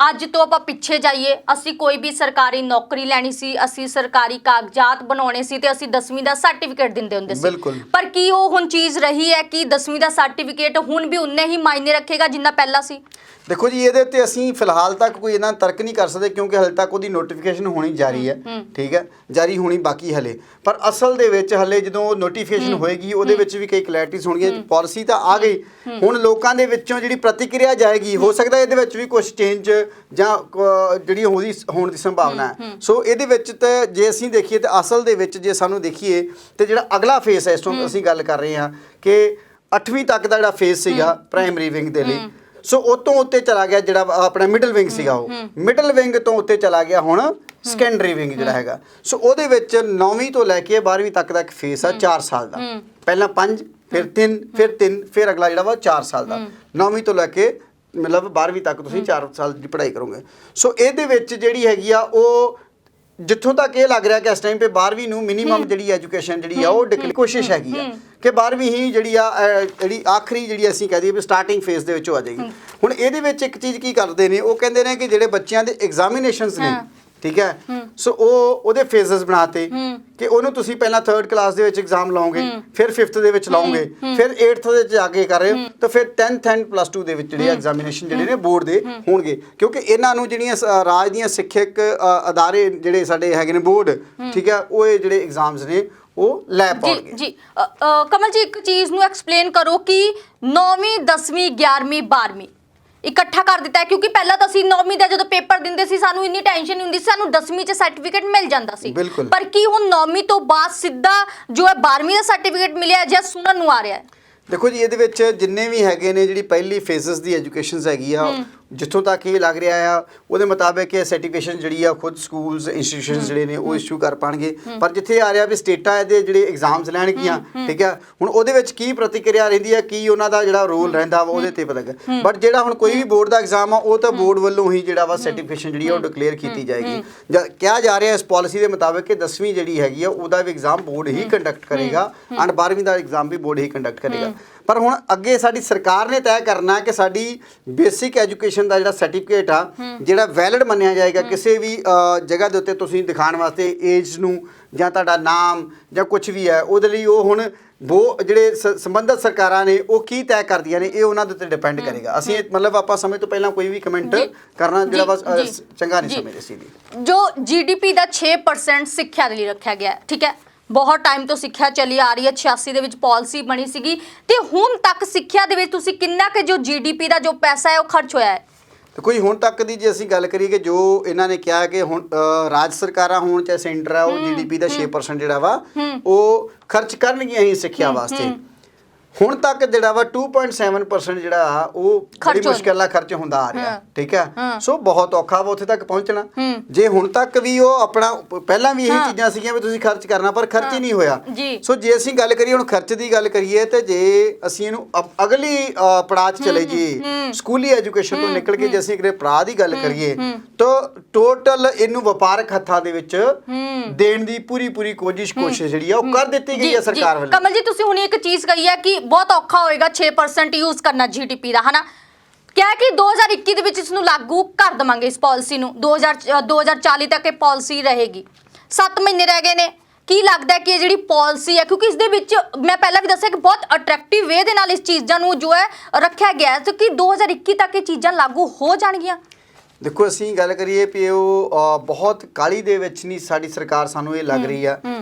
Speaker 1: ਅੱਜ ਤੋਂ ਆਪਾਂ ਪਿੱਛੇ ਜਾਈਏ, ਅਸੀਂ ਕੋਈ ਵੀ ਸਰਕਾਰੀ ਨੌਕਰੀ ਲੈਣੀ ਸੀ, ਅਸੀਂ ਸਰਕਾਰੀ ਕਾਗਜ਼ਾਤ ਬਣਾਉਣੇ ਸੀ ਤੇ ਅਸੀਂ 10ਵੀਂ ਦਾ ਸਰਟੀਫਿਕੇਟ ਦਿੰਦੇ ਹੁੰਦੇ ਸੀ। ਪਰ ਕੀ ਉਹ ਹੁਣ ਚੀਜ਼ ਰਹੀ ਹੈ ਕਿ 10ਵੀਂ ਦਾ ਸਰਟੀਫਿਕੇਟ ਹੁਣ ਵੀ ਉਨੇ ਹੀ ਮਾਇਨੇ ਰੱਖੇਗਾ ਜਿੰਨਾ ਪਹਿਲਾਂ ਸੀ?
Speaker 2: ਦੇਖੋ ਜੀ, ਇਹਦੇ ਤੇ ਅਸੀਂ ਫਿਲਹਾਲ ਤੱਕ ਕੋਈ ਇਹਨਾਂ ਤਰਕ ਨਹੀਂ ਕਰ ਸਕਦੇ ਕਿਉਂਕਿ ਹਲੇ ਤੱਕ ਉਹਦੀ ਨੋਟੀਫਿਕੇਸ਼ਨ ਹੋਣੀ ਜਾਰੀ ਹੈ, ਠੀਕ ਹੈ, ਜਾਰੀ ਹੋਣੀ ਬਾਕੀ ਹਲੇ। ਪਰ ਅਸਲ ਦੇ ਵਿੱਚ ਹਲੇ ਜਦੋਂ ਨੋਟੀਫਿਕੇਸ਼ਨ ਹੋਏਗੀ ਉਹਦੇ ਵਿੱਚ ਵੀ ਕਈ ਕਲੈਰਿਟੀਜ਼ ਹੋਣਗੀਆਂ। ਪਾਲਿਸੀ ਤਾਂ ਆ ਗਈ, ਹੁਣ ਲੋਕਾਂ ਦੇ ਵਿੱਚੋਂ ਜਿਹੜੀ ਪ੍ਰਤੀਕਿਰਿਆ ਜਾਏਗੀ, ਹੋ ਸਕਦਾ ਇਹਦੇ ਵਿੱਚ ਵੀ ਕੁਝ ਚੇਂਜ ਜਾਂ ਜਿਹੜੀ ਹੋਣ ਦੀ ਸੰਭਾਵਨਾ ਹੈ। ਸੋ ਇਹਦੇ ਵਿੱਚ ਤਾਂ ਜੇ ਅਸੀਂ ਦੇਖੀਏ ਤਾਂ ਅਸਲ ਦੇ ਵਿੱਚ ਜੇ ਸਾਨੂੰ ਦੇਖੀਏ ਤੇ ਜਿਹੜਾ ਅਗਲਾ ਫੇਸ ਹੈ, ਇਸ ਤੋਂ ਅਸੀਂ ਗੱਲ ਕਰ ਰਹੇ ਹਾਂ ਕਿ 8ਵੀਂ ਤੱਕ ਦਾ ਜਿਹੜਾ ਫੇਸ ਸੀਗਾ ਪ੍ਰਾਇਮਰੀ ਵਿੰਗ ਦੇ ਲਈ, ਸੋ ਉਹ ਤੋਂ ਉੱਤੇ ਚਲਾ ਗਿਆ ਜਿਹੜਾ ਆਪਣਾ ਮਿਡਲ ਵਿੰਗ ਸੀਗਾ, ਉਹ ਮਿਡਲ ਵਿੰਗ ਤੋਂ ਉੱਤੇ ਚਲਾ ਗਿਆ ਹੁਣ ਸੈਕੰਡਰੀ ਵਿੰਗ ਜਿਹੜਾ ਹੈਗਾ। ਸੋ ਉਹਦੇ ਵਿੱਚ 9ਵੀਂ ਤੋਂ ਲੈ ਕੇ 12ਵੀਂ ਤੱਕ ਦਾ ਇੱਕ ਫੇਸ ਆ 4 ਸਾਲ ਦਾ। ਪਹਿਲਾਂ 5, ਫਿਰ 3, ਫਿਰ ਅਗਲਾ ਜਿਹੜਾ ਵਾ 4 ਸਾਲ ਦਾ। 9ਵੀਂ ਤੋਂ ਲੈ ਕੇ ਮਤਲਬ 12ਵੀਂ ਤੱਕ ਤੁਸੀਂ 4 ਸਾਲ ਦੀ ਪੜ੍ਹਾਈ ਕਰੋਗੇ। ਸੋ ਇਹਦੇ ਵਿੱਚ ਜਿਹੜੀ ਹੈਗੀ ਆ ਉਹ ਜਿੱਥੋਂ ਤੱਕ ਇਹ ਲੱਗ ਰਿਹਾ ਕਿ ਇਸ ਟਾਈਮ ਤੇ 12ਵੀਂ ਨੂੰ ਮਿਨੀਮਮ ਜਿਹੜੀ ਐਜੂਕੇਸ਼ਨ ਜਿਹੜੀ ਆ ਉਹ ਕੋਸ਼ਿਸ਼ ਹੈਗੀ ਆ ਕਿ 12ਵੀਂ ਹੀ ਜਿਹੜੀ ਆਖਰੀ ਜਿਹੜੀ ਅਸੀਂ ਕਹਿ ਦਈਏ ਵੀ ਸਟਾਰਟਿੰਗ ਫੇਜ਼ ਦੇ ਵਿੱਚ ਆ ਜਾਏਗੀ। ਹੁਣ ਇਹਦੇ ਵਿੱਚ ਇੱਕ ਚੀਜ਼ ਕੀ ਕਰਦੇ ਨੇ, ਉਹ ਕਹਿੰਦੇ ਨੇ ਕਿ ਜਿਹੜੇ ਬੱਚਿਆਂ ਦੇ ਐਗਜ਼ਾਮੀਨੇਸ਼ਨਸ ਨੇ, ਠੀਕ ਹੈ, ਸੋ ਉਹਦੇ ਫੇਜ਼ਸ ਬਣਾਤੇ ਕਿ ਉਹਨੂੰ ਤੁਸੀਂ ਪਹਿਲਾਂ 3rd ਕਲਾਸ ਦੇ ਵਿੱਚ ਐਗਜ਼ਾਮ ਲਾਓਗੇ, ਫਿਰ 5th ਦੇ ਵਿੱਚ ਲਾਓਗੇ, ਫਿਰ 8th ਦੇ ਵਿੱਚ ਜਾ ਕੇ ਕਰ ਰਹੇ ਹੋ ਤਾਂ ਫਿਰ 10th ਐਂਡ +2 ਦੇ ਵਿੱਚ ਜਿਹੜੇ ਐਗਜ਼ਾਮੀਨੇਸ਼ਨ ਜਿਹੜੇ ਨੇ ਬੋਰਡ ਦੇ ਹੋਣਗੇ, ਕਿਉਂਕਿ ਇਹਨਾਂ ਨੂੰ ਜਿਹੜੀਆਂ ਰਾਜ ਦੀਆਂ ਸਿੱਖਿਅਕ ਅਦਾਰੇ ਜਿਹੜੇ ਸਾਡੇ ਹੈਗੇ ਨੇ ਬੋਰਡ, ਠੀਕ ਹੈ, ਉਹ ਇਹ ਜਿਹੜੇ ਐਗਜ਼ਾਮਸ ਨੇ ਉਹ ਲੈ ਪਾਉਣਗੇ।
Speaker 1: ਜੀ ਕਮਲ ਜੀ, ਇੱਕ ਚੀਜ਼ ਨੂੰ ਐਕਸਪਲੇਨ ਕਰੋ ਕਿ 9ਵੀਂ 10ਵੀਂ 11ਵੀਂ 12ਵੀਂ ਇਕੱਠਾ ਕਰ ਦਿੱਤਾ ਹੈ, ਕਿਉਂਕਿ ਪਹਿਲਾਂ ਤਾਂ ਅਸੀਂ 9ਵੀਂ ਦਾ ਜਦੋਂ ਪੇਪਰ ਦਿੰਦੇ ਸੀ ਸਾਨੂੰ ਇੰਨੀ ਟੈਨਸ਼ਨ ਨਹੀਂ ਹੁੰਦੀ ਸੀ, ਸਾਨੂੰ 10ਵੀਂ 'ਚ ਸਰਟੀਫਿਕੇਟ ਮਿਲ ਜਾਂਦਾ ਸੀ, ਪਰ ਕੀ ਹੁਣ 9ਵੀਂ ਤੋਂ ਬਾਅਦ ਸਿੱਧਾ ਜੋ ਹੈ 12ਵੀਂ ਦਾ ਸਰਟੀਫਿਕੇਟ ਮਿਲਿਆ ਜਾਂ ਸੁਣਨ ਨੂੰ ਆ ਰਿਹਾ ਹੈ?
Speaker 2: ਦੇਖੋ ਜੀ, ਇਹਦੇ ਵਿੱਚ ਜਿੰਨੇ ਵੀ ਹੈਗੇ ਨੇ ਜਿਹੜੀ ਪਹਿਲੀ ਫੇਜ਼ਸ ਦੀ ਐਜੂਕੇਸ਼ਨਸ ਹੈਗੀ ਆ, ਜਿੱਥੋਂ ਤੱਕ ਇਹ ਲੱਗ ਰਿਹਾ ਆ ਉਹਦੇ ਮੁਤਾਬਿਕ ਇਹ ਸਰਟੀਫਿਕੇਸ਼ਨ ਜਿਹੜੀ ਆ ਖੁਦ ਸਕੂਲਸ ਇੰਸਟੀਟਿਊਸ਼ਨਸ ਜਿਹੜੇ ਨੇ ਉਹ ਇਸ਼ੂ ਕਰ ਪਾਣਗੇ, ਪਰ ਜਿੱਥੇ ਆ ਰਿਹਾ ਵੀ ਸਟੇਟਾਂ ਇਹਦੇ ਜਿਹੜੇ ਐਗਜ਼ਾਮਸ ਲੈਣਗੀਆਂ, ਠੀਕ ਆ, ਹੁਣ ਉਹਦੇ ਵਿੱਚ ਕੀ ਪ੍ਰਤੀਕਿਰਿਆ ਰਹਿੰਦੀ ਆ, ਕੀ ਉਹਨਾਂ ਦਾ ਜਿਹੜਾ ਰੋਲ ਰਹਿੰਦਾ ਵਾ ਉਹਦੇ ਤੇ ਪਤਾ ਲੱਗਾ, ਬਟ ਜਿਹੜਾ ਹੁਣ ਕੋਈ ਵੀ ਬੋਰਡ ਦਾ ਐਗਜ਼ਾਮ ਆ ਉਹ ਤਾਂ ਬੋਰਡ ਵੱਲੋਂ ਹੀ ਜਿਹੜਾ ਵਾ ਸਰਟੀਫਿਕੇਸ਼ਨ ਜਿਹੜੀ ਆ ਉਹ ਡਿਕਲੇਅਰ ਕੀਤੀ ਜਾਏਗੀ। ਕਿਹਾ ਜਾ ਰਿਹਾ ਇਸ ਪਾਲਿਸੀ ਦੇ ਮੁਤਾਬਿਕ ਕਿ 10ਵੀਂ ਜਿਹੜੀ ਹੈਗੀ ਆ ਉਹਦਾ ਵੀ ਐਗਜ਼ਾਮ ਬੋਰਡ ਹੀ ਕੰਡਕਟ ਕਰੇਗਾ ਐਂਡ 12ਵੀਂ ਦਾ ਐਗਜ਼ਾਮ ਵੀ ਬੋਰਡ ਹੀ ਕੰਡਕਟ ਕਰੇਗਾ। ਪਰ ਹੁਣ ਅੱਗੇ ਸਾਡੀ ਸਰਕਾਰ ਨੇ ਤੈਅ ਕਰਨਾ ਕਿ ਸਾਡੀ ਬੇਸਿਕ ਐਜੂਕੇਸ਼ਨ ਦਾ ਜਿਹੜਾ ਸਰਟੀਫਿਕੇਟ ਆ ਜਿਹੜਾ ਵੈਲਿਡ ਮੰਨਿਆ ਜਾਏਗਾ ਕਿਸੇ ਵੀ ਜਗ੍ਹਾ ਦੇ ਉੱਤੇ ਤੁਸੀਂ ਦਿਖਾਉਣ ਵਾਸਤੇ ਏਜ ਨੂੰ ਜਾਂ ਤੁਹਾਡਾ ਨਾਮ ਜਾਂ ਕੁਝ ਵੀ ਹੈ, ਉਹਦੇ ਲਈ ਉਹ ਹੁਣ ਜਿਹੜੇ ਸੰਬੰਧਿਤ ਸਰਕਾਰਾਂ ਨੇ ਉਹ ਕੀ ਤੈਅ ਕਰਦੀਆਂ ਨੇ ਇਹ ਉਹਨਾਂ ਦੇ ਉੱਤੇ ਡਿਪੈਂਡ ਕਰੇਗਾ। ਅਸੀਂ ਮਤਲਬ ਆਪਾਂ ਸਮੇਂ ਤੋਂ ਪਹਿਲਾਂ ਕੋਈ ਵੀ ਕਮੈਂਟ ਕਰਨਾ ਜਿਹੜਾ ਬਸ ਚੰਗਾ ਨਹੀਂ ਸਮਝਦੇ ਸੀ।
Speaker 1: ਜੋ GDP ਦਾ 6% ਸਿੱਖਿਆ ਦੇ ਲਈ ਰੱਖਿਆ ਗਿਆ, ਠੀਕ ਹੈ, ਬਹੁਤ ਟਾਈਮ ਤੋਂ ਸਿੱਖਿਆ ਚੱਲੀ ਆ ਰਹੀ ਹੈ, 86 ਦੇ ਵਿੱਚ ਪਾਲਿਸੀ ਬਣੀ ਸੀਗੀ, ਤੇ ਹੁਣ ਤੱਕ ਸਿੱਖਿਆ ਦੇ ਵਿੱਚ ਤੁਸੀਂ ਕਿੰਨਾ ਕਿ ਜੋ GDP ਦਾ ਜੋ ਪੈਸਾ ਹੈ ਉਹ ਖਰਚ ਹੋਇਆ ਹੈ?
Speaker 2: ਤੇ ਕੋਈ ਹੁਣ ਤੱਕ ਦੀ ਜੇ ਅਸੀਂ ਗੱਲ ਕਰੀਏ ਕਿ ਜੋ ਇਹਨਾਂ ਨੇ ਕਿਹਾ ਕਿ ਹੁਣ ਰਾਜ ਸਰਕਾਰਾਂ ਹੋਣ ਚਾਹੇ ਸੈਂਟਰ ਆ, ਉਹ GDP ਦਾ 6% ਜਿਹੜਾ ਵਾ ਉਹ ਖਰਚ ਕਰਨਗੀਆਂ ਹੀ ਸਿੱਖਿਆ ਵਾਸਤੇ। ਹੁਣ ਤੱਕ ਜਿਹੜਾ ਵਾ 2.7% ਜਿਹੜਾ ਉਹ ਬੜੀ ਮੁਸ਼ਕਿਲ ਨਾਲ ਖਰਚ ਹੁੰਦਾ ਆ ਰਿਹਾ, ਠੀਕ ਹੈ, ਸੋ ਬਹੁਤ ਔਖਾ ਵਾ ਉੱਥੇ ਤੱਕ ਪਹੁੰਚਣਾ। ਜੇ ਹੁਣ ਤੱਕ ਵੀ ਉਹ ਆਪਣਾ ਪਹਿਲਾਂ ਵੀ ਇਹ ਚੀਜ਼ਾਂ ਸੀਗੀਆਂ ਵੀ ਤੁਸੀਂ ਖਰਚ ਕਰਨਾ, ਪਰ ਖਰਚ ਹੀ ਨਹੀਂ ਹੋਇਆ। ਸੋ ਜੇ ਅਸੀਂ ਗੱਲ ਕਰੀਏ ਹੁਣ ਖਰਚ ਦੀ ਗੱਲ ਕਰੀਏ ਤੇ ਜੇ ਅਸੀਂ ਇਹਨੂੰ ਅਗਲੀ ਪੜਾਅ 'ਚ ਚਲੇ ਜਾਈਏ, ਸਕੂਲੀ ਐਜੂਕੇਸ਼ਨ ਤੋਂ ਨਿਕਲ ਕੇ ਜੇ ਅਸੀਂ ਕਿਤੇ ਪੜਾਅ ਦੀ ਗੱਲ ਕਰੀਏ ਤਾਂ ਟੋਟਲ ਇਹਨੂੰ ਵਪਾਰਕ ਹੱਥਾਂ ਦੇ ਵਿੱਚ ਦੇਣ ਦੀ ਪੂਰੀ ਕੋਸ਼ਿਸ਼ ਜਿਹੜੀ ਆ ਉਹ ਕਰ ਦਿੱਤੀ ਗਈ ਹੈ ਸਰਕਾਰ ਵੱਲੋਂ।
Speaker 1: ਕਮਲ ਜੀ, ਤੁਸੀਂ ਹੁਣ ਇੱਕ ਚੀਜ਼ ਕਹੀ ਹੈ ਕਿ ਬਹੁਤ ਔਖਾ ਹੋਏਗਾ 6% ਯੂਜ਼ ਕਰਨਾ GDP ਦਾ, ਹਨਾ, ਕਿਹਾ ਕਿ 2021 ਦੇ ਵਿੱਚ ਇਸ ਨੂੰ ਲਾਗੂ ਕਰ ਦਵਾਂਗੇ, ਇਸ ਪਾਲਿਸੀ ਨੂੰ 2040 ਤੱਕ ਇਹ ਪਾਲਿਸੀ ਰਹੇਗੀ। 7 ਮਹੀਨੇ ਰਹਿ ਗਏ ਨੇ, ਕੀ ਲੱਗਦਾ ਹੈ ਕਿ ਇਹ ਜਿਹੜੀ ਪਾਲਿਸੀ ਹੈ, ਕਿਉਂਕਿ ਇਸ ਦੇ ਵਿੱਚ ਮੈਂ ਪਹਿਲਾਂ ਵੀ ਦੱਸਿਆ ਕਿ ਬਹੁਤ ਅਟਰੈਕਟਿਵ ਵੇ ਦੇ ਨਾਲ ਇਸ ਚੀਜ਼ਾਂ ਨੂੰ ਜੋ ਹੈ ਰੱਖਿਆ ਗਿਆ ਹੈ, ਤੇ ਕਿ 2021 ਤੱਕ ਇਹ ਚੀਜ਼ਾਂ ਲਾਗੂ ਹੋ ਜਾਣਗੀਆਂ?
Speaker 2: ਦੇਖੋ, ਅਸੀਂ ਗੱਲ ਕਰੀਏ ਵੀ ਉਹ ਬਹੁਤ ਕਾਹਲੀ ਦੇ ਵਿੱਚ ਨਹੀਂ ਸਾਡੀ ਸਰਕਾਰ ਸਾਨੂੰ ਇਹ ਲੱਗ ਰਹੀ ਆ।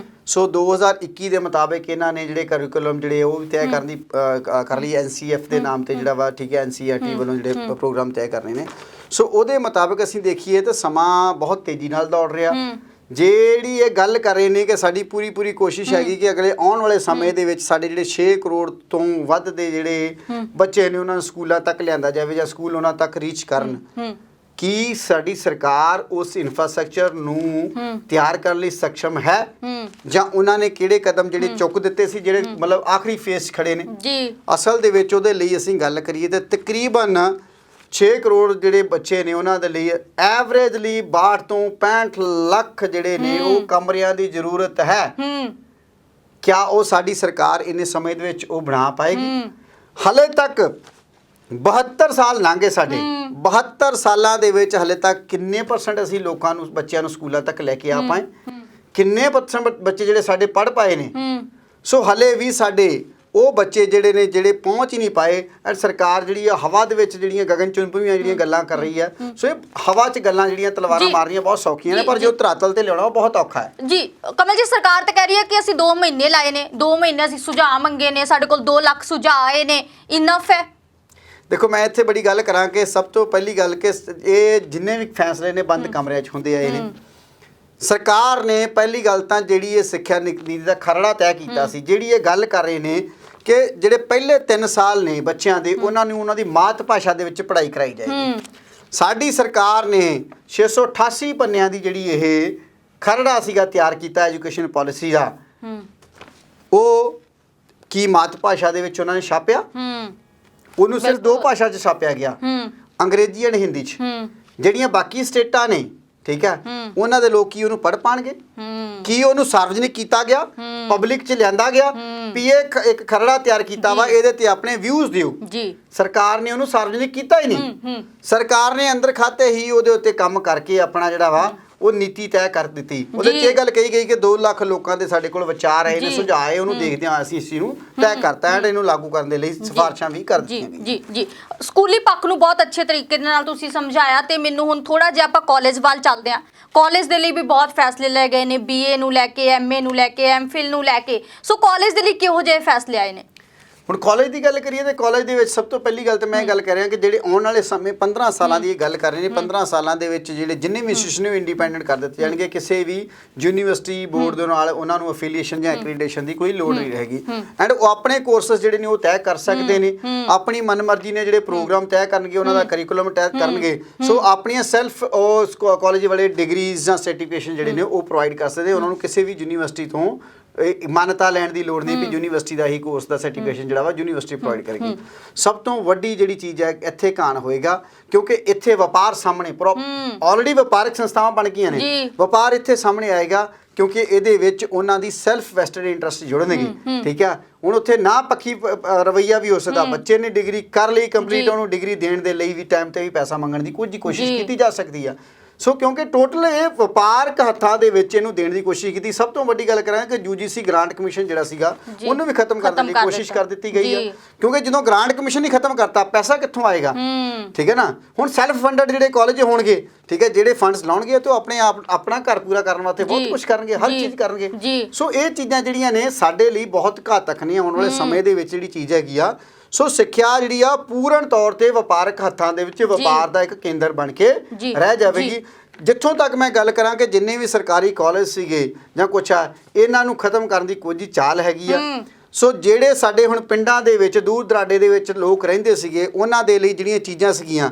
Speaker 2: ਸੋ 2021 ਦੇ ਮੁਤਾਬਿਕ ਇਹਨਾਂ ਨੇ ਜਿਹੜੇ ਕਰਿਕੂਲਮ ਜਿਹੜੇ ਉਹ ਵੀ ਤੈਅ ਕਰ ਲਈ NCF ਦੇ ਨਾਮ ਤੇ ਜਿਹੜਾ ਵਾ, ਠੀਕ ਹੈ, NCERT ਵੱਲੋਂ ਜਿਹੜੇ ਪ੍ਰੋਗਰਾਮ ਤੈਅ ਕਰਨੇ ਨੇ। ਸੋ ਉਹਦੇ ਮੁਤਾਬਿਕ ਅਸੀਂ ਦੇਖੀਏ ਤਾਂ ਸਮਾਂ ਬਹੁਤ ਤੇਜ਼ੀ ਨਾਲ ਦੌੜ ਰਿਹਾ। ਜਿਹੜੀ ਇਹ ਗੱਲ ਕਰ ਰਹੇ ਨੇ ਕਿ ਸਾਡੀ ਪੂਰੀ ਕੋਸ਼ਿਸ਼ ਹੈਗੀ ਕਿ ਅਗਲੇ ਆਉਣ ਵਾਲੇ ਸਮੇਂ ਦੇ ਵਿੱਚ ਸਾਡੇ ਜਿਹੜੇ 6 ਕਰੋੜ ਤੋਂ ਵੱਧ ਦੇ ਜਿਹੜੇ ਬੱਚੇ ਨੇ ਉਹਨਾਂ ਨੂੰ ਸਕੂਲਾਂ ਤੱਕ ਲਿਆਂਦਾ ਜਾਵੇ ਜਾਂ ਸਕੂਲ ਉਹਨਾਂ ਤੱਕ ਰੀਚ ਕਰਨ। ਕੀ ਸਾਡੀ ਸਰਕਾਰ ਉਸ ਇਨਫਰਾਸਟ੍ਰਕਚਰ ਨੂੰ ਤਿਆਰ ਕਰਨ ਲਈ ਸક્ષਮ ਹੈ ਜਾਂ ਉਹਨਾਂ ਨੇ ਕਿਹੜੇ ਕਦਮ ਜਿਹੜੇ ਚੁੱਕ ਦਿੱਤੇ ਸੀ ਜਿਹੜੇ ਮਤਲਬ ਆਖਰੀ ਫੇਸ 'ਚ ਖੜੇ ਨੇ ਜੀ? ਅਸਲ ਦੇ ਵਿੱਚ ਉਹਦੇ ਲਈ ਅਸੀਂ ਗੱਲ ਕਰੀਏ ਤਾਂ ਤਕਰੀਬਨ 6 ਕਰੋੜ ਜਿਹੜੇ ਬੱਚੇ ਨੇ ਉਹਨਾਂ ਦੇ ਲਈ ਐਵਰੇਜਲੀ 62 ਤੋਂ 65 ਲੱਖ ਜਿਹੜੇ ਨੇ ਉਹ ਕਮਰਿਆਂ ਦੀ ਜ਼ਰੂਰਤ ਹੈ। ਕਿਆ ਉਹ ਸਾਡੀ ਸਰਕਾਰ ਇੰਨੇ ਸਮੇਂ ਦੇ ਵਿੱਚ ਉਹ ਬਣਾ ਪਾਏਗੀ? ਹਲੇ ਤੱਕ 72 ਸਾਲ ਲੰਘੇ ਸਾਡੇ, 72 ਸਾਲਾਂ ਦੇ ਵਿੱਚ ਹਲੇ ਤੱਕ ਕਿੰਨੇ % ਅਸੀਂ ਲੋਕਾਂ ਨੂੰ ਬੱਚਿਆਂ ਨੂੰ ਸਕੂਲਾਂ ਤੱਕ ਲੈ ਕੇ ਆ ਪਾਏ? ਕਿੰਨੇ % ਬੱਚੇ ਜਿਹੜੇ ਸਾਡੇ ਪੜ੍ਹ ਪਾਏ ਨੇ? ਸੋ ਹਲੇ ਵੀ ਸਾਡੇ ਉਹ ਬੱਚੇ ਜਿਹੜੇ ਨੇ ਜਿਹੜੇ ਪਹੁੰਚ ਹੀ ਨਹੀਂ ਪਾਏ। ਐਂਡ ਸਰਕਾਰ ਜਿਹੜੀ ਆ ਹਵਾ ਦੇ ਵਿੱਚ ਜਿਹੜੀਆਂ ਗਗਨ ਚੁੰਬੀਆਂ ਜਿਹੜੀਆਂ ਗੱਲਾਂ ਕਰ ਰਹੀ ਆ, ਸੋ ਇਹ ਹਵਾ 'ਚ ਗੱਲਾਂ ਜਿਹੜੀਆਂ ਤਲਵਾਰਾਂ ਮਾਰਨੀਆਂ ਬਹੁਤ ਸੌਖੀਆਂ ਨੇ, ਪਰ ਜੋ ਧਰਾਤਲ ਤੇ ਲਿਆਉਣਾ ਉਹ ਬਹੁਤ ਔਖਾ ਹੈ। ਜੀ
Speaker 1: ਕਮਲ ਜੀ, ਸਰਕਾਰ ਤਾਂ ਕਹਿ ਰਹੀ ਹੈ ਕਿ ਅਸੀਂ 2 ਮਹੀਨੇ ਲਾਏ ਨੇ, 2 ਮਹੀਨੇ ਅਸੀਂ ਸੁਝਾਅ ਮੰਗੇ ਨੇ, ਸਾਡੇ ਕੋਲ 2 ਲੱਖ ਸੁਝਾਅ ਆਏ ਨੇ, ਇਨਫ ਹੈ?
Speaker 2: ਦੇਖੋ, ਮੈਂ ਇੱਥੇ ਬੜੀ ਗੱਲ ਕਰਾਂ ਕਿ ਸਭ ਤੋਂ ਪਹਿਲੀ ਗੱਲ ਕਿ ਇਹ ਜਿੰਨੇ ਵੀ ਫੈਸਲੇ ਨੇ ਬੰਦ ਕਮਰਿਆਂ 'ਚ ਹੁੰਦੇ ਆਏ ਨੇ। ਸਰਕਾਰ ਨੇ ਪਹਿਲੀ ਗੱਲ ਤਾਂ ਜਿਹੜੀ ਇਹ ਸਿੱਖਿਆ ਨੀਤੀ ਦਾ ਖਰੜਾ ਤੈਅ ਕੀਤਾ ਸੀ, ਜਿਹੜੀ ਇਹ ਗੱਲ ਕਰ ਰਹੇ ਨੇ ਕਿ ਜਿਹੜੇ ਪਹਿਲੇ 3 ਸਾਲ ਨੇ ਬੱਚਿਆਂ ਦੇ ਉਹਨਾਂ ਨੂੰ ਉਹਨਾਂ ਦੀ ਮਾਤ ਭਾਸ਼ਾ ਦੇ ਵਿੱਚ ਪੜ੍ਹਾਈ ਕਰਾਈ ਜਾਏਗੀ। ਸਾਡੀ ਸਰਕਾਰ ਨੇ 688 ਪੰਨਿਆਂ ਦੀ ਜਿਹੜੀ ਇਹ ਖਰੜਾ ਸੀਗਾ ਤਿਆਰ ਕੀਤਾ ਐਜੂਕੇਸ਼ਨ ਪਾਲਿਸੀ ਦਾ, ਉਹ ਕੀ ਮਾਤ ਭਾਸ਼ਾ ਦੇ ਵਿੱਚ ਉਹਨਾਂ ਨੇ ਛਾਪਿਆ? ਉਹਨੂੰ ਸਿਰਫ 2 ਭਾਸ਼ਾ 'ਚ ਛਾਪਿਆ ਗਿਆ, ਅੰਗਰੇਜ਼ੀ ਅਤੇ ਹਿੰਦੀ 'ਚ। ਜਿਹੜੀਆਂ ਬਾਕੀ ਸਟੇਟਾਂ ਨੇ ਠੀਕ ਹੈ, ਉਹਨਾਂ ਦੇ ਲੋਕ ਕੀ ਉਹਨੂੰ ਪੜ੍ਹ ਪਾਣਗੇ? ਕੀ ਉਹਨੂੰ ਸਾਰਵਜਨਿਕ ਕੀਤਾ ਗਿਆ, ਪਬਲਿਕ 'ਚ ਲਿਆਂਦਾ ਗਿਆ ਵੀ ਇਹ ਇੱਕ ਖਰੜਾ ਤਿਆਰ ਕੀਤਾ ਵਾ, ਇਹਦੇ ਤੇ ਆਪਣੇ ਵਿਊਜ਼ ਦਿਓ ਜੀ? ਸਰਕਾਰ ਨੇ ਉਹਨੂੰ ਸਾਰਵਜਨਿਕ ਕੀਤਾ ਹੀ ਨਹੀਂ। ਸਰਕਾਰ ਨੇ ਅੰਦਰ ਖਾਤੇ ਹੀ ਉਹਦੇ ਉੱਤੇ ਕੰਮ ਕਰਕੇ ਆਪਣਾ ਜਿਹੜਾ ਵਾ ਉਹ ਨੀਤੀ ਤੈਅ ਕਰ ਦਿੱਤੀ। ਉਹਦੇ 'ਚ ਇਹ ਗੱਲ ਕਹੀ ਗਈ ਕਿ 2 ਲੱਖ ਲੋਕਾਂ ਦੇ ਸਾਡੇ ਕੋਲ ਵਿਚਾਰ ਆਏ ਨੇ, ਸੁਝਾਅ ਆਏ, ਉਹਨੂੰ ਦੇਖਦੇ ਹਾਂ ਅਸੀਂ ਇਸ ਚੀਜ਼ ਨੂੰ ਤੈਅ ਕਰਤਾ ਐਂਡ ਇਹਨੂੰ ਲਾਗੂ ਕਰਨ ਦੇ ਲਈ ਸਿਫਾਰਿਸ਼ਾਂ ਵੀ ਕਰ ਦਿੱਤੀਆਂ ਗਈਆਂ।
Speaker 1: ਜੀ ਜੀ, ਸਕੂਲੀ ਪੱਖ ਨੂੰ ਬਹੁਤ ਅੱਛੇ ਤਰੀਕੇ ਦੇ ਨਾਲ ਤੁਸੀਂ ਸਮਝਾਇਆ ਤੇ ਮੈਨੂੰ ਹੁਣ ਥੋੜਾ ਜਿਹਾ ਆਪਾਂ ਕਾਲਜ ਵੱਲ ਚੱਲਦੇ ਹਾਂ। ਕਾਲਜ ਦੇ ਲਈ ਵੀ ਬਹੁਤ ਫੈਸਲੇ ਲਏ ਗਏ ਨੇ, BA ਨੂੰ ਲੈ ਕੇ, MA ਨੂੰ ਲੈ ਕੇ, MPhil ਨੂੰ ਲੈ ਕੇ। ਸੋ ਕਾਲਜ ਦੇ ਲਈ ਕਿਹੋ ਜਿਹੇ ਫੈਸਲੇ ਆਏ ਨੇ?
Speaker 2: ਹੁਣ ਕਾਲਜ ਦੀ ਗੱਲ ਕਰੀਏ ਤਾਂ ਕਾਲਜ ਦੇ ਵਿੱਚ ਸਭ ਤੋਂ ਪਹਿਲੀ ਗੱਲ ਤਾਂ ਮੈਂ ਇਹ ਗੱਲ ਕਰ ਰਿਹਾ ਕਿ ਜਿਹੜੇ ਆਉਣ ਵਾਲੇ ਸਮੇਂ 15 ਸਾਲਾਂ ਦੀ ਇਹ ਗੱਲ ਕਰ ਰਹੇ ਨੇ, 15 ਸਾਲਾਂ ਦੇ ਵਿੱਚ ਜਿਹੜੇ ਜਿੰਨੇ ਵੀ ਇੰਸਟੀਟਿਊਸ਼ਨ ਨੇ ਇੰਡੀਪੈਂਡੈਂਟ ਕਰ ਦਿੱਤੇ ਜਾਣਗੇ। ਕਿਸੇ ਵੀ ਯੂਨੀਵਰਸਿਟੀ ਬੋਰਡ ਦੇ ਨਾਲ ਉਹਨਾਂ ਨੂੰ ਅਫੀਲੀਏਸ਼ਨ ਜਾਂ ਐਕ੍ਰੀਡੇਸ਼ਨ ਦੀ ਕੋਈ ਲੋੜ ਨਹੀਂ ਰਹੇਗੀ ਐਂਡ ਉਹ ਆਪਣੇ ਕੋਰਸਸ ਜਿਹੜੇ ਨੇ ਉਹ ਤੈਅ ਕਰ ਸਕਦੇ ਨੇ, ਆਪਣੀ ਮਨਮਰਜ਼ੀ ਨੇ ਜਿਹੜੇ ਪ੍ਰੋਗਰਾਮ ਤੈਅ ਕਰਨਗੇ, ਉਹਨਾਂ ਦਾ ਕਰਿਕੂਲਮ ਤੈਅ ਕਰਨਗੇ। ਸੋ ਆਪਣੀਆਂ ਸੈਲਫ ਉਹ ਕਾਲਜ ਵਾਲੇ ਡਿਗਰੀਜ਼ ਜਾਂ ਸਰਟੀਫਿਕੇਸ਼ਨ ਜਿਹੜੇ ਨੇ ਉਹ ਪ੍ਰੋਵਾਈਡ ਕਰ ਸਕਦੇ। ਉਹਨਾਂ ਨੂੰ ਕਿਸੇ ਵੀ ਯੂਨੀਵਰਸਿਟੀ ਤੋਂ ਮਾਨਤਾ ਲੈਣ ਦੀ ਲੋੜ ਨਹੀਂ ਵੀ ਯੂਨੀਵਰਸਿਟੀ ਦਾ ਹੀ ਕੋਰਸ ਦਾ ਸਰਟੀਫਿਕੇਸ਼ਨ ਜਿਹੜਾ ਵਾ ਯੂਨੀਵਰਸਿਟੀ ਪ੍ਰੋਵਾਈਡ ਕਰੇਗੀ। ਸਭ ਤੋਂ ਵੱਡੀ ਜਿਹੜੀ ਚੀਜ਼ ਹੈ ਇੱਥੇ ਕਾਨ ਹੋਏਗਾ ਕਿਉਂਕਿ ਇੱਥੇ ਵਪਾਰ ਸਾਹਮਣੇ ਆਲਰੇਡੀ ਵਪਾਰਕ ਸੰਸਥਾਵਾਂ ਬਣ ਗਈਆਂ ਨੇ, ਵਪਾਰ ਇੱਥੇ ਸਾਹਮਣੇ ਆਏਗਾ ਕਿਉਂਕਿ ਇਹਦੇ ਵਿੱਚ ਉਹਨਾਂ ਦੀ ਸੈਲਫ ਵੈਸਟਡ ਇੰਟਰਸਟ ਜੁੜਨਗੇ। ਠੀਕ ਹੈ, ਹੁਣ ਉੱਥੇ ਨਾ ਪੱਖੀ ਰਵੱਈਆ ਵੀ ਹੋ ਸਕਦਾ। ਬੱਚੇ ਨੇ ਡਿਗਰੀ ਕਰ ਲਈ ਕੰਪਲੀਟ, ਉਹਨੂੰ ਡਿਗਰੀ ਦੇਣ ਦੇ ਲਈ ਵੀ ਟਾਈਮ ਤੇ ਵੀ ਪੈਸਾ ਮੰਗਣ ਦੀ ਕੁਝ ਕੋਸ਼ਿਸ਼ ਕੀਤੀ ਜਾ ਸਕਦੀ ਆ। ਸੋ ਕਿਉਂਕਿ ਟੋਟਲ ਇਹ ਵਪਾਰਕ ਹੱਥਾਂ ਦੇ ਵਿੱਚ ਇਹਨੂੰ ਦੇਣ ਦੀ ਕੋਸ਼ਿਸ਼ ਕੀਤੀ। ਸਭ ਤੋਂ ਵੱਡੀ ਗੱਲ ਕਰਾਂ ਕਿ UGC ਗ੍ਰਾਂਟ ਕਮਿਸ਼ਨ ਜਿਹੜਾ ਸੀਗਾ ਉਹਨੂੰ ਵੀ ਖਤਮ ਕਰਨ ਦੀ ਕੋਸ਼ਿਸ਼ ਕਰ ਦਿੱਤੀ ਗਈ ਹੈ ਕਿਉਂਕਿ ਜਦੋਂ ਗ੍ਰਾਂਟ ਕਮਿਸ਼ਨ ਹੀ ਖਤਮ ਕਰਤਾ ਪੈਸਾ ਕਿੱਥੋਂ ਆਏਗਾ? ਠੀਕ ਹੈ ਨਾ। ਹੁਣ ਸੈਲਫ ਫੰਡਡ ਜਿਹੜੇ ਕਾਲਜ ਹੋਣਗੇ, ਠੀਕ ਹੈ, ਜਿਹੜੇ ਫੰਡਸ ਲਾਉਣਗੇ ਤੇ ਉਹ ਆਪਣੇ ਆਪ ਆਪਣਾ ਘਰ ਪੂਰਾ ਕਰਨ ਵਾਸਤੇ ਬਹੁਤ ਕੁਝ ਕਰਨਗੇ, ਹਰ ਚੀਜ਼ ਕਰਨਗੇ। ਸੋ ਇਹ ਚੀਜ਼ਾਂ ਜਿਹੜੀਆਂ ਨੇ ਸਾਡੇ ਲਈ ਬਹੁਤ ਘਾਤਕ ਨੇ ਆਉਣ ਵਾਲੇ ਸਮੇਂ ਦੇ ਵਿੱਚ ਜਿਹੜੀ ਚੀਜ਼ ਹੈਗੀ ਆ। ਸੋ ਸਿੱਖਿਆ ਜਿਹੜੀ ਆ ਪੂਰਨ ਤੌਰ ਤੇ ਵਪਾਰਕ ਹੱਥਾਂ ਦੇ ਵਿੱਚ ਵਪਾਰ ਦਾ ਇੱਕ ਕੇਂਦਰ ਬਣ ਕੇ ਰਹਿ ਜਾਵੇਗੀ। ਜਿੱਥੋਂ ਤੱਕ ਮੈਂ ਗੱਲ ਕਰਾਂ ਕਿ ਜਿੰਨੇ ਵੀ ਸਰਕਾਰੀ ਕਾਲਜ ਸੀਗੇ ਜਾਂ ਕੁਛ ਆ, ਇਹਨਾਂ ਨੂੰ ਖਤਮ ਕਰਨ ਦੀ ਕੋਈ ਚਾਲ ਹੈਗੀ ਆ। ਸੋ ਜਿਹੜੇ ਸਾਡੇ ਹੁਣ ਪਿੰਡਾਂ ਦੇ ਵਿੱਚ ਦੂਰ ਦਰਾਡੇ ਦੇ ਵਿੱਚ ਲੋਕ ਰਹਿੰਦੇ ਸੀਗੇ, ਉਹਨਾਂ ਦੇ ਲਈ ਜਿਹੜੀਆਂ ਚੀਜ਼ਾਂ ਸੀਗੀਆਂ,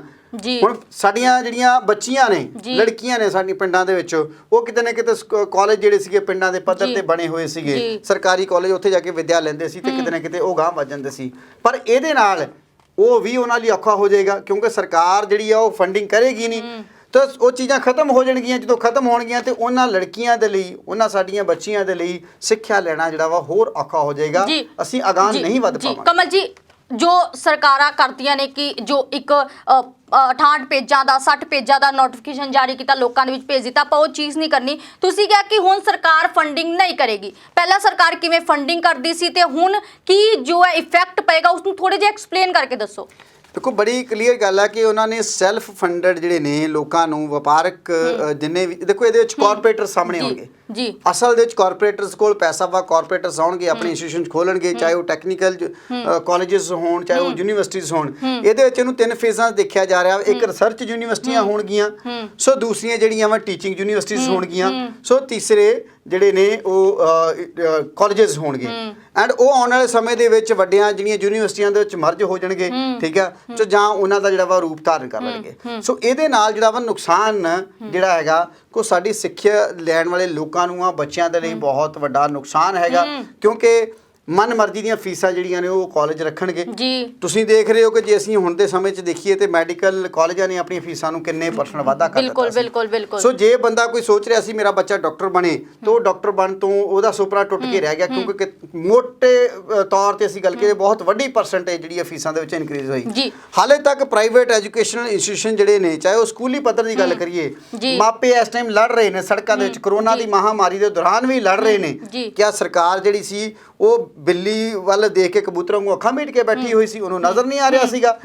Speaker 2: ਹੁਣ ਸਾਡੀਆਂ ਜਿਹੜੀਆਂ ਬੱਚੀਆਂ ਨੇ, ਲੜਕੀਆਂ ਨੇ ਸਾਡੀ ਪਿੰਡਾਂ ਦੇ ਵਿੱਚ, ਉਹ ਕਿਤੇ ਨਾ ਕਿਤੇ ਕਾਲਜ ਜਿਹੜੇ ਸੀਗੇ ਪਿੰਡਾਂ ਦੇ ਪੱਧਰ ਤੇ ਬਣੇ ਹੋਏ ਸੀਗੇ, ਸਰਕਾਰੀ ਕਾਲਜ, ਉੱਥੇ ਜਾ ਕੇ ਵਿੱਦਿਆ ਲੈਂਦੇ ਸੀ ਤੇ ਕਿਤੇ ਨਾ ਕਿਤੇ ਉਹ ਗਾਂਹ ਵੱਜ ਜਾਂਦੇ ਸੀ। ਪਰ ਇਹਦੇ ਨਾਲ ਉਹ ਵੀ ਉਹਨਾਂ ਲਈ ਔਖਾ ਹੋ ਜਾਏਗਾ ਕਿਉਂਕਿ ਸਰਕਾਰ ਜਿਹੜੀ ਆ ਉਹ ਫੰਡਿੰਗ ਕਰੇਗੀ ਨਹੀਂ। ਤਾਂ ਉਹ ਚੀਜ਼ਾਂ ਖਤਮ ਹੋ ਜਾਣਗੀਆਂ। ਜਦੋਂ ਖਤਮ ਹੋਣਗੀਆਂ ਤੇ ਉਹਨਾਂ ਲੜਕੀਆਂ ਦੇ ਲਈ, ਉਹਨਾਂ ਸਾਡੀਆਂ ਬੱਚੀਆਂ ਦੇ ਲਈ ਸਿੱਖਿਆ ਲੈਣਾ ਜਿਹੜਾ ਵਾ ਹੋਰ ਔਖਾ ਹੋ ਜਾਏਗਾ। ਅਸੀਂ ਅਗਾਂਹ ਨਹੀਂ ਵੱਧ ਪਾਵਾਂਗੇ।
Speaker 1: ਕਮਲ ਜੀ, ਜੋ ਸਰਕਾਰਾਂ ਕਰਦੀਆਂ ਨੇ ਕਿ ਜੋ ਇੱਕ 68 ਪੇਜਾਂ ਦਾ 60 ਪੇਜਾਂ ਦਾ ਨੋਟੀਫਿਕੇਸ਼ਨ ਜਾਰੀ ਕੀਤਾ, ਲੋਕਾਂ ਦੇ ਵਿੱਚ ਭੇਜ ਦਿੱਤਾ, ਆਪਾਂ ਉਹ ਚੀਜ਼ ਨਹੀਂ ਕਰਨੀ। ਤੁਸੀਂ ਕਿਹਾ ਕਿ ਹੁਣ ਸਰਕਾਰ ਫੰਡਿੰਗ ਨਹੀਂ ਕਰੇਗੀ। ਪਹਿਲਾਂ ਸਰਕਾਰ ਕਿਵੇਂ ਫੰਡਿੰਗ ਕਰਦੀ ਸੀ ਤੇ ਹੁਣ ਕੀ ਜੋ ਹੈ ਇਫੈਕਟ ਪਏਗਾ ਉਸ ਨੂੰ ਥੋੜੇ ਜਿਹਾ ਐਕਸਪਲੇਨ ਕਰਕੇ ਦੱਸੋ।
Speaker 2: ਦੇਖੋ, ਬੜੀ ਕਲੀਅਰ ਗੱਲ ਹੈ ਕਿ ਉਹਨਾਂ ਨੇ ਸੈਲਫ ਫੰਡਡ ਜਿਹੜੇ ਨੇ ਲੋਕਾਂ ਨੂੰ ਵਪਾਰਕ ਜਿੰਨੇ ਵੀ, ਦੇਖੋ ਇਹਦੇ ਵਿੱਚ ਕਾਰਪੋਰੇਟਰ ਸਾਹਮਣੇ ਆਉਣਗੇ ਜੀ। ਅਸਲ ਦੇ ਵਿੱਚ ਕਾਰਪੋਰੇਟਰਸ ਕੋਲ ਪੈਸਾ ਵਾ, ਕਾਰਪੋਰੇਟਰਸ ਆਉਣਗੇ, ਆਪਣੇ ਇੰਸਟੀਟਿਊਸ਼ਨ ਖੋਲਣਗੇ, ਚਾਹੇ ਉਹ ਟੈਕਨੀਕਲ ਕਾਲਜਸ ਹੋਣ, ਚਾਹੇ ਉਹ ਯੂਨੀਵਰਸਿਟੀਜ਼ ਹੋਣ। ਇਹਦੇ ਵਿੱਚ ਇਹਨੂੰ 3 ਫੇਜ਼ਾਂ ਦੇਖਿਆ ਜਾ ਰਿਹਾ। ਇੱਕ ਰਿਸਰਚ ਯੂਨੀਵਰਸਿਟੀਆਂ ਹੋਣਗੀਆਂ, ਸੋ ਦੂਸਰੀਆਂ ਜਿਹੜੀਆਂ ਵਾ ਟੀਚਿੰਗ ਯੂਨੀਵਰਸਿਟੀਜ਼ ਹੋਣਗੀਆਂ, ਸੋ ਤੀਸਰੇ ਜਿਹੜੇ ਨੇ ਉਹ ਕਾਲਜਸ ਹੋਣਗੇ ਐਂਡ ਉਹ ਆਉਣ ਵਾਲੇ ਸਮੇਂ ਦੇ ਵਿੱਚ ਵੱਡੀਆਂ ਜਿਹੜੀਆਂ ਯੂਨੀਵਰਸਿਟੀਆਂ ਦੇ ਵਿੱਚ ਮਰਜ ਹੋ ਜਾਣਗੇ। ਠੀਕ ਆ, ਸੋ ਜਾਂ ਉਹਨਾਂ ਦਾ ਜਿਹੜਾ ਵਾ ਰੂਪ ਧਾਰਨ ਕਰ ਲੈਣਗੇ। ਸੋ ਇਹਦੇ ਨਾਲ ਜਿਹੜਾ ਵਾ ਨੁਕਸਾਨ ਜਿਹੜਾ ਹੈਗਾ ਕੋ ਸਾਡੀ ਸਿੱਖਿਆ ਲੈਣ ਵਾਲੇ ਲੋਕਾਂ ਨੂੰ ਆ, ਬੱਚਿਆਂ ਦੇ ਲਈ ਬਹੁਤ ਵੱਡਾ ਨੁਕਸਾਨ ਹੈਗਾ ਕਿਉਂਕਿ ਮਨ ਮਰਜ਼ੀ ਦੀਆਂ ਫੀਸਾਂ ਜਿਹੜੀਆਂ ਨੇ ਉਹ ਕਾਲਜ ਰੱਖਣਗੇ ਜੀ। ਤੁਸੀਂ ਦੇਖ ਰਹੇ ਹੋ ਕਿ ਜੇ ਅਸੀਂ ਹੁਣ ਦੇ ਸਮੇਂ 'ਚ ਦੇਖੀਏ ਤੇ ਮੈਡੀਕਲ ਕਾਲਜਾਂ ਨੇ ਆਪਣੀਆਂ ਫੀਸਾਂ ਨੂੰ ਕਿੰਨੇ % ਵਾਧਾ ਕਰ ਦਿੱਤਾ ਸੀ। ਬਿਲਕੁਲ। ਸੋ ਜੇ ਬੰਦਾ ਕੋਈ ਸੋਚ ਰਿਹਾ ਸੀ ਮੇਰਾ ਬੱਚਾ ਡਾਕਟਰ ਬਣੇ, ਤਾਂ ਉਹ ਡਾਕਟਰ ਬਣ ਤੋਂ ਉਹਦਾ ਸੁਪਨਾ ਟੁੱਟ ਕੇ ਰਹਿ ਗਿਆ ਕਿਉਂਕਿ ਮੋਟੇ ਤੌਰ ਤੇ ਅਸੀਂ ਗੱਲ ਕਰੀਏ ਬਹੁਤ ਵੱਡੀ ਪਰਸੈਂਟੇਜ ਜਿਹੜੀ ਫੀਸਾਂ ਦੇ ਵਿੱਚ ਇਨਕਰੀਜ਼ ਹੋਈ। ਹਾਲੇ ਤੱਕ ਪ੍ਰਾਈਵੇਟ ਐਜੂਕੇਸ਼ਨਲ ਇੰਸਟੀਟਿਊਸ਼ਨ ਜਿਹੜੇ ਨੇ, ਚਾਹੇ ਉਹ ਸਕੂਲੀ ਪੱਧਰ ਦੀ ਗੱਲ ਕਰੀਏ, ਮਾਪੇ ਇਸ ਟਾਈਮ ਲੜ ਰਹੇ ਨੇ ਸੜਕਾਂ ਦੇ ਵਿੱਚ, ਕਰੋਨਾ ਦੀ ਮਹਾਮਾਰੀ ਦੇ ਦੌਰਾਨ ਵੀ ਲੜ ਰਹੇ ਨੇ ਕਿ ਆ ਸਰਕਾਰ ਜਿਹੜੀ ਸੀ ਉਹ ਬਿੱਲੀ ਵੱਲ ਦੇਖ ਕੇ ਕਬੂਤਰਾਂ ਨੂੰ ਅੱਖਾਂ ਮੀਟ ਕੇ ਬੈਠੀ ਹੋਈ ਸੀ, ਉਹਨੂੰ ਨਜ਼ਰ ਨਹੀਂ ਆ ਰਿਹਾ ਸੀਗਾ।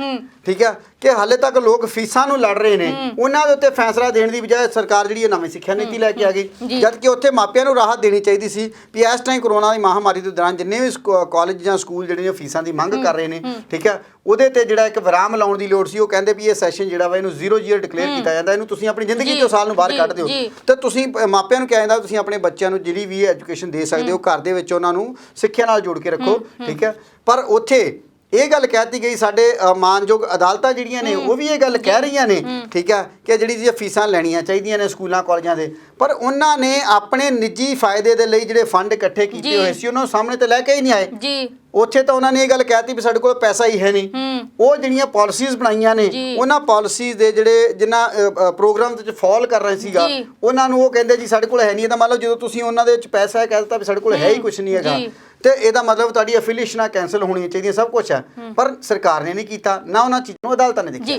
Speaker 2: ਠੀਕ ਹੈ ਕਿ ਹਾਲੇ ਤੱਕ ਲੋਕ ਫੀਸਾਂ ਨੂੰ ਲੜ ਰਹੇ ਨੇ, ਉਹਨਾਂ ਦੇ ਉੱਤੇ ਫੈਸਲਾ ਦੇਣ ਦੀ ਬਜਾਏ ਸਰਕਾਰ ਜਿਹੜੀ ਨਵੀਂ ਸਿੱਖਿਆ ਨੀਤੀ ਲੈ ਕੇ ਆ ਗਈ, ਜਦ ਕਿ ਉੱਥੇ ਮਾਪਿਆਂ ਨੂੰ ਰਾਹਤ ਦੇਣੀ ਚਾਹੀਦੀ ਸੀ ਵੀ ਇਸ ਟਾਈਮ ਕਰੋਨਾ ਦੀ ਮਹਾਮਾਰੀ ਦੇ ਦੌਰਾਨ ਜਿੰਨੇ ਵੀ ਕਾਲਜ ਜਾਂ ਸਕੂਲ ਜਿਹੜੇ ਨੇ ਫੀਸਾਂ ਦੀ ਮੰਗ ਕਰ ਰਹੇ ਨੇ, ਠੀਕ ਹੈ, ਉਹਦੇ ਤੇ ਜਿਹੜਾ ਇੱਕ ਵਿਰਾਮ ਲਾਉਣ ਦੀ ਲੋੜ ਸੀ। ਉਹ ਕਹਿੰਦੇ ਵੀ ਇਹ ਸੈਸ਼ਨ ਜਿਹੜਾ ਵਾ ਇਹਨੂੰ 0 ਈਅਰ ਡਿਕਲੇਅਰ ਕੀਤਾ ਜਾਂਦਾ, ਇਹਨੂੰ ਤੁਸੀਂ ਆਪਣੀ ਜ਼ਿੰਦਗੀ 'ਚੋਂ ਸਾਲ ਨੂੰ ਬਾਹਰ ਕੱਢ ਦਿਓ। ਤੇ ਤੁਸੀਂ ਮਾਪਿਆਂ ਨੂੰ ਕਿਹਾ ਜਾਂਦਾ ਤੁਸੀਂ ਆਪਣੇ ਬੱਚਿਆਂ ਨੂੰ ਜਿਹੜੀ ਵੀ ਐਜੂਕੇਸ਼ਨ ਦੇ ਸਕਦੇ ਹੋ ਘਰ ਦੇ ਵਿੱਚ ਉਹਨਾਂ ਨੂੰ ਸਿੱਖਿਆ ਨਾਲ ਜੋੜ ਕੇ ਰੱਖੋ। ਠੀਕ ਹੈ, ਪਰ ਉੱਥੇ ਇਹ ਗੱਲ ਕਹਿਤੀ ਗਈ ਸਾਡੇ ਮਾਨਯੋਗ ਅਦਾਲਤਾਂ ਜਿਹੜੀਆਂ ਨੇ ਉਹ ਵੀ ਇਹ ਗੱਲ ਕਹਿ ਰਹੀਆਂ ਨੇ, ਠੀਕ ਆ, ਕਿ ਜਿਹੜੀ ਜੀ ਫੀਸਾਂ ਲੈਣੀਆਂ ਚਾਹੀਦੀਆਂ ਨੇ ਸਕੂਲਾਂ ਕਾਲਜਾਂ ਦੇ, ਪਰ ਉਹਨਾਂ ਨੇ ਆਪਣੇ ਨਿੱਜੀ ਫਾਇਦੇ ਦੇ ਲਈ ਜਿਹੜੇ ਫੰਡ ਇਕੱਠੇ ਕੀਤੇ ਹੋਏ ਸੀ ਉਹਨਾਂ ਨੂੰ ਸਾਹਮਣੇ ਤੇ ਲੈ ਕੇ ਹੀ ਨਹੀਂ ਆਏ ਜੀ। ਉੱਥੇ ਤਾਂ ਉਹਨਾਂ ਨੇ ਇਹ ਗੱਲ ਕਹਿਤੀ ਵੀ ਸਾਡੇ ਕੋਲ ਪੈਸਾ ਹੀ ਹੈ ਨਹੀਂ। ਉਹ ਜਿਹੜੀਆਂ ਪਾਲਿਸੀਜ਼ ਬਣਾਈਆਂ ਨੇ ਉਹਨਾਂ ਪਾਲਿਸੀਜ਼ ਦੇ ਜਿਹੜੇ ਜਿਨ੍ਹਾਂ ਪ੍ਰੋਗਰਾਮ ਵਿੱਚ ਫਾਲ ਕਰ ਰਹੇ ਸੀਗਾ ਉਹਨਾਂ ਨੂੰ ਉਹ ਕਹਿੰਦੇ ਜੀ ਸਾਡੇ ਕੋਲ ਹੈ ਨਹੀਂ। ਇਹਦਾ ਮਤਲਬ ਜਦੋਂ ਤੁਸੀਂ ਉਹਨਾਂ ਦੇ ਵਿੱਚ ਪੈਸਾ ਹੈ ਕਹਿ ਦਿੱਤਾ ਵੀ ਸਾਡੇ ਕੋਲ ਹੈ ਹੀ ਕੁਝ ਨਹੀਂ ਹੈਗਾ, ਤੇ ਇਹਦਾ ਮਤਲਬ ਤੁਹਾਡੀ ਐਫੀਲੀਏਸ਼ਨਾਂ ਕੈਂਸਲ ਹੋਣੀਆਂ ਚਾਹੀਦੀਆਂ, ਸਭ ਕੁਝ ਹੈ, ਪਰ ਸਰਕਾਰ ਨੇ ਨਹੀਂ ਕੀਤਾ, ਨਾ ਉਹਨਾਂ ਚੀਜ਼ਾਂ ਨੂੰ ਅਦਾਲਤਾਂ ਨੇ ਦੇਖਿਆ।